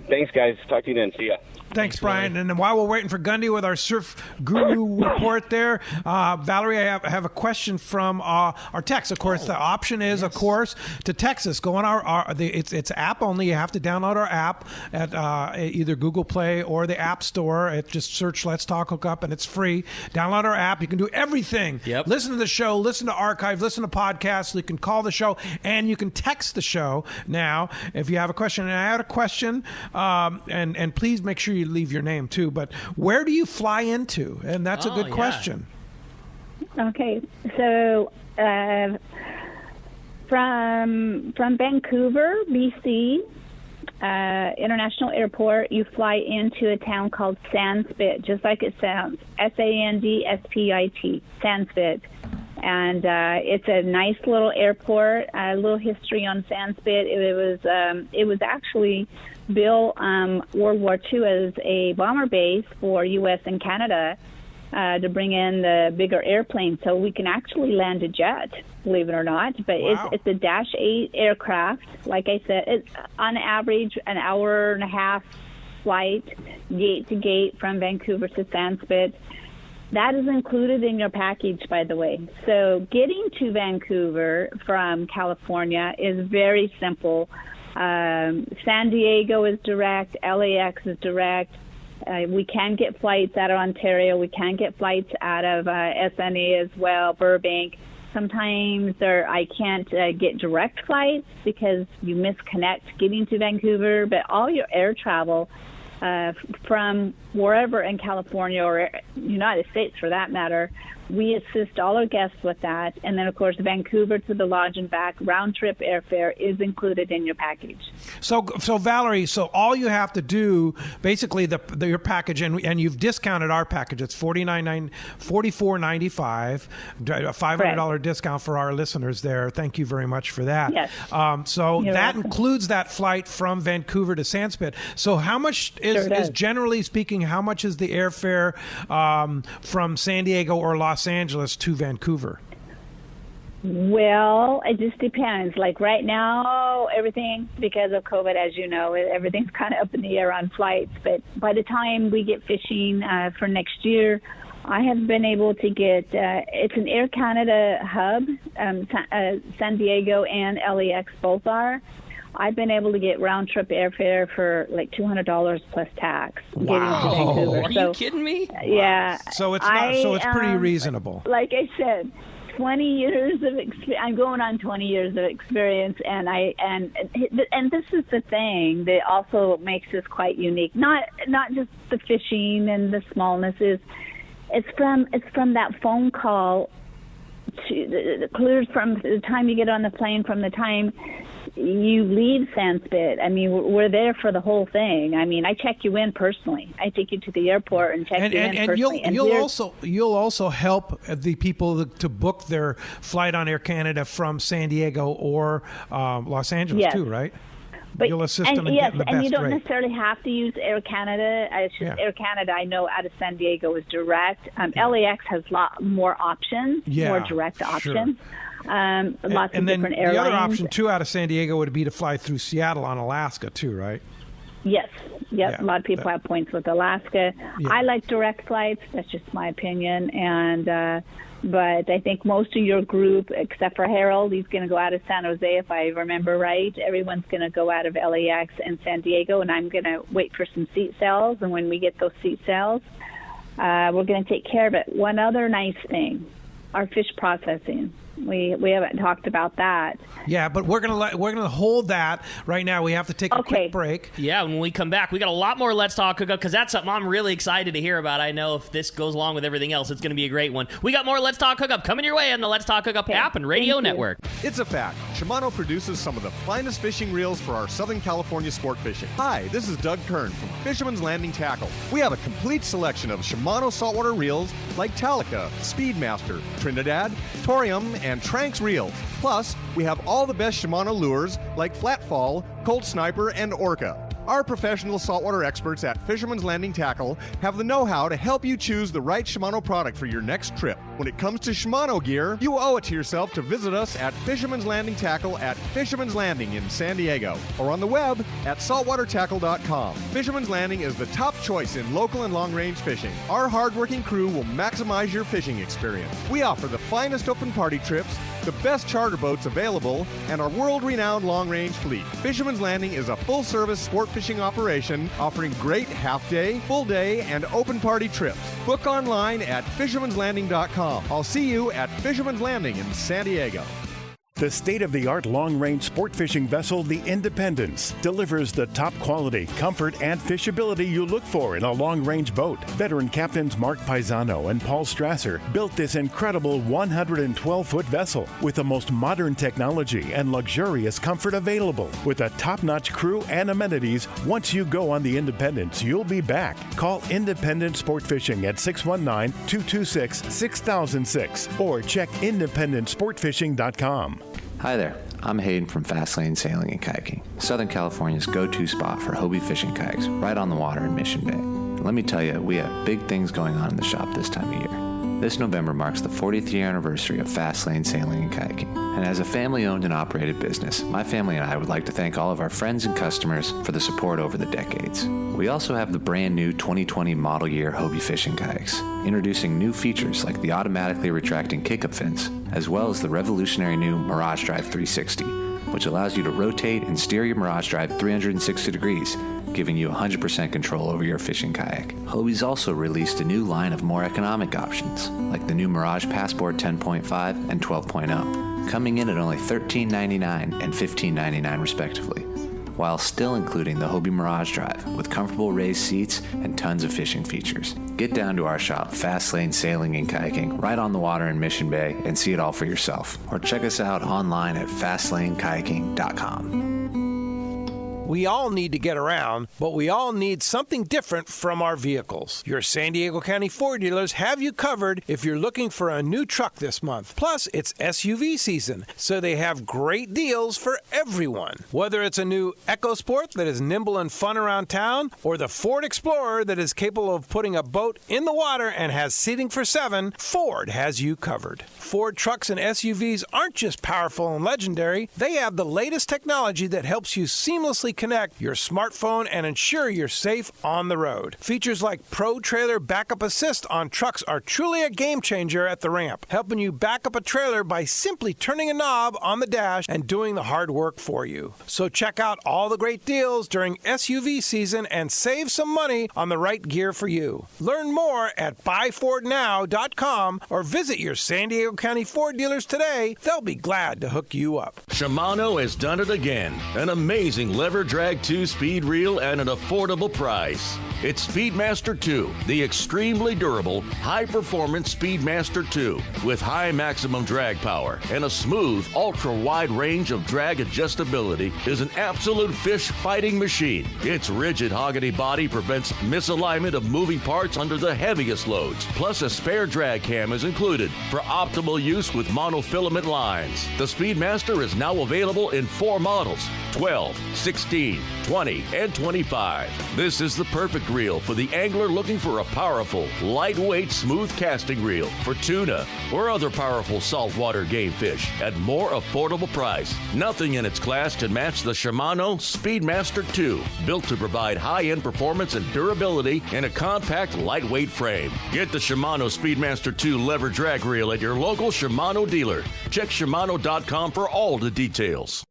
Thanks, guys. Talk to you then. See ya. Thanks, Brian. And while we're waiting for Gundy with our surf guru report there, Valerie, I have a question from our text. Of course, the option is, of course, to text us. Go on it's app only. You have to download our app at either Google Play or the App Store. Just search Let's Talk Hookup, and it's free. Download our app. You can do everything. Yep. Listen to the show, listen to archives, listen to podcasts. You can call the show, and you can text the show now if you have a question. And I had a question, and please make sure you leave your name too, but where do you fly into? And that's a good question. Okay, so from Vancouver, BC International Airport, you fly into a town called Sandspit, just like it sounds, Sandspit, Sandspit. And it's a nice little airport. A little history on Sandspit. It was actually built World War II as a bomber base for U.S. and Canada to bring in the bigger airplanes, so we can actually land a jet, believe it or not. But wow. It's a Dash 8 aircraft. Like I said, it's on average an hour and a half flight, gate to gate from Vancouver to Sandspit. That is included in your package, by the way. So getting to Vancouver from California is very simple. San Diego is direct. LAX is direct. We can get flights out of Ontario. We can get flights out of SNA as well, Burbank. Sometimes I can't get direct flights because you misconnect getting to Vancouver, but all your air travel from wherever in California or United States for that matter, we assist all our guests with that. And then, of course, Vancouver to the lodge and back, round-trip airfare is included in your package. So Valerie, all you have to do, basically, your package, and you've discounted our package. It's $44.95, a $500 discount for our listeners there. Thank you very much for that. Yes. So You're that welcome. includes that flight from Vancouver to Sandspit. So how much is generally speaking, how much is the airfare from San Diego or Los Angeles to Vancouver? Well, it just depends. Like right now, everything, because of COVID, as you know, everything's kind of up in the air on flights. But by the time we get fishing for next year, I have been able to get, it's an Air Canada hub, San Diego and LAX both are. I've been able to get round-trip airfare for like $200 plus tax. Wow! Are you kidding me? Yeah. So it's pretty reasonable. Like I said, 20 years of I'm going on 20 years of experience, and this is the thing that also makes this quite unique. Not just the fishing and the smallness it's from that phone call to clears from the time you get on the plane, from the time you leave Sandspit. I mean, we're there for the whole thing. I mean, I check you in personally. I take you to the airport and check you in personally. And you'll also help the people to book their flight on Air Canada from San Diego or Los Angeles too, right? you'll assist them in getting the best and you don't rate. necessarily have to use Air Canada. It's just Air Canada, I know, out of San Diego is direct. LAX has a lot more options, more direct options. Lots of different airlines. The other option, too, out of San Diego would be to fly through Seattle on Alaska, too, right? Yes. Yep. A lot of people have points with Alaska. Yeah. I like direct flights. That's just my opinion. And but I think most of your group, except for Harold, he's going to go out of San Jose, if I remember right. Everyone's going to go out of LAX and San Diego, and I'm going to wait for some seat sales. And when we get those seat sales, we're going to take care of it. One other nice thing, our fish processing. We haven't talked about that. Yeah, but we're gonna hold that right now. We have to take a quick break. Yeah, when we come back, we got a lot more Let's Talk Hookup because that's something I'm really excited to hear about. I know if this goes along with everything else, it's going to be a great one. We got more Let's Talk Hookup coming your way on the Let's Talk Hookup app and radio network. It's a fact. Shimano produces some of the finest fishing reels for our Southern California sport fishing. Hi, this is Doug Kern from Fisherman's Landing Tackle. We have a complete selection of Shimano saltwater reels like Talica, Speedmaster, Trinidad, Torium, and Tranx reels. Plus, we have all the best Shimano lures like Flatfall, Cold Sniper, and Orca. Our professional saltwater experts at Fisherman's Landing Tackle have the know-how to help you choose the right Shimano product for your next trip. When it comes to Shimano gear, you owe it to yourself to visit us at Fisherman's Landing Tackle at Fisherman's Landing in San Diego or on the web at saltwatertackle.com. Fisherman's Landing is the top choice in local and long-range fishing. Our hard-working crew will maximize your fishing experience. We offer the finest open party trips, the best charter boats available, and our world-renowned long-range fleet. Fisherman's Landing is a full-service sport fishing operation offering great half-day, full-day, and open party trips. Book online at fishermanslanding.com. I'll see you at Fisherman's Landing in San Diego. The state-of-the-art long-range sport fishing vessel, the Independence, delivers the top quality, comfort, and fishability you look for in a long-range boat. Veteran captains Mark Paisano and Paul Strasser built this incredible 112-foot vessel with the most modern technology and luxurious comfort available. With a top-notch crew and amenities, once you go on the Independence, you'll be back. Call Independent Sport Fishing at 619-226-6006 or check independentsportfishing.com. Hi there, I'm Hayden from Fastlane Sailing and Kayaking, Southern California's go-to spot for Hobie fishing kayaks, right on the water in Mission Bay. And let me tell you, we have big things going on in the shop this time of year. This November marks the 40th year anniversary of Fastlane Sailing and Kayaking. And as a family-owned and operated business, my family and I would like to thank all of our friends and customers for the support over the decades. We also have the brand new 2020 model year Hobie fishing kayaks, introducing new features like the automatically retracting kick-up fins, as well as the revolutionary new Mirage Drive 360, which allows you to rotate and steer your Mirage Drive 360 degrees, giving you 100% control over your fishing kayak. Hobie's also released a new line of more economic options, like the new Mirage Passport 10.5 and 12.0, coming in at only $13.99 and $15.99 respectively, while still including the Hobie Mirage Drive with comfortable raised seats and tons of fishing features. Get down to our shop, Fastlane Sailing and Kayaking, right on the water in Mission Bay, and see it all for yourself. Or check us out online at fastlanekayaking.com. We all need to get around, but we all need something different from our vehicles. Your San Diego County Ford dealers have you covered if you're looking for a new truck this month. Plus, it's SUV season, so they have great deals for everyone. Whether it's a new EcoSport that is nimble and fun around town, or the Ford Explorer that is capable of putting a boat in the water and has seating for 7, Ford has you covered. Ford trucks and SUVs aren't just powerful and legendary. They have the latest technology that helps you seamlessly connect your smartphone and ensure you're safe on the road. Features like Pro Trailer Backup Assist on trucks are truly a game changer at the ramp, helping you back up a trailer by simply turning a knob on the dash and doing the hard work for you. So check out all the great deals during SUV season and save some money on the right gear for you. Learn more at buyfordnow.com or visit your San Diego County Ford dealers today. They'll be glad to hook you up. Shimano has done it again. An amazing lever drag 2-speed reel at an affordable price. It's Speedmaster 2, the extremely durable, high-performance Speedmaster 2 with high maximum drag power and a smooth, ultra-wide range of drag adjustability is an absolute fish-fighting machine. Its rigid hogany body prevents misalignment of moving parts under the heaviest loads. Plus, a spare drag cam is included for optimal use with monofilament lines. The Speedmaster is now available in 4 models, 12, 16, 15, 20, and 25. This is the perfect reel for the angler looking for a powerful, lightweight, smooth casting reel for tuna or other powerful saltwater game fish at more affordable price. Nothing in its class can match the Shimano Speedmaster 2, built to provide high-end performance and durability in a compact, lightweight frame. Get the Shimano Speedmaster 2 lever drag reel at your local Shimano dealer. Check Shimano.com for all the details.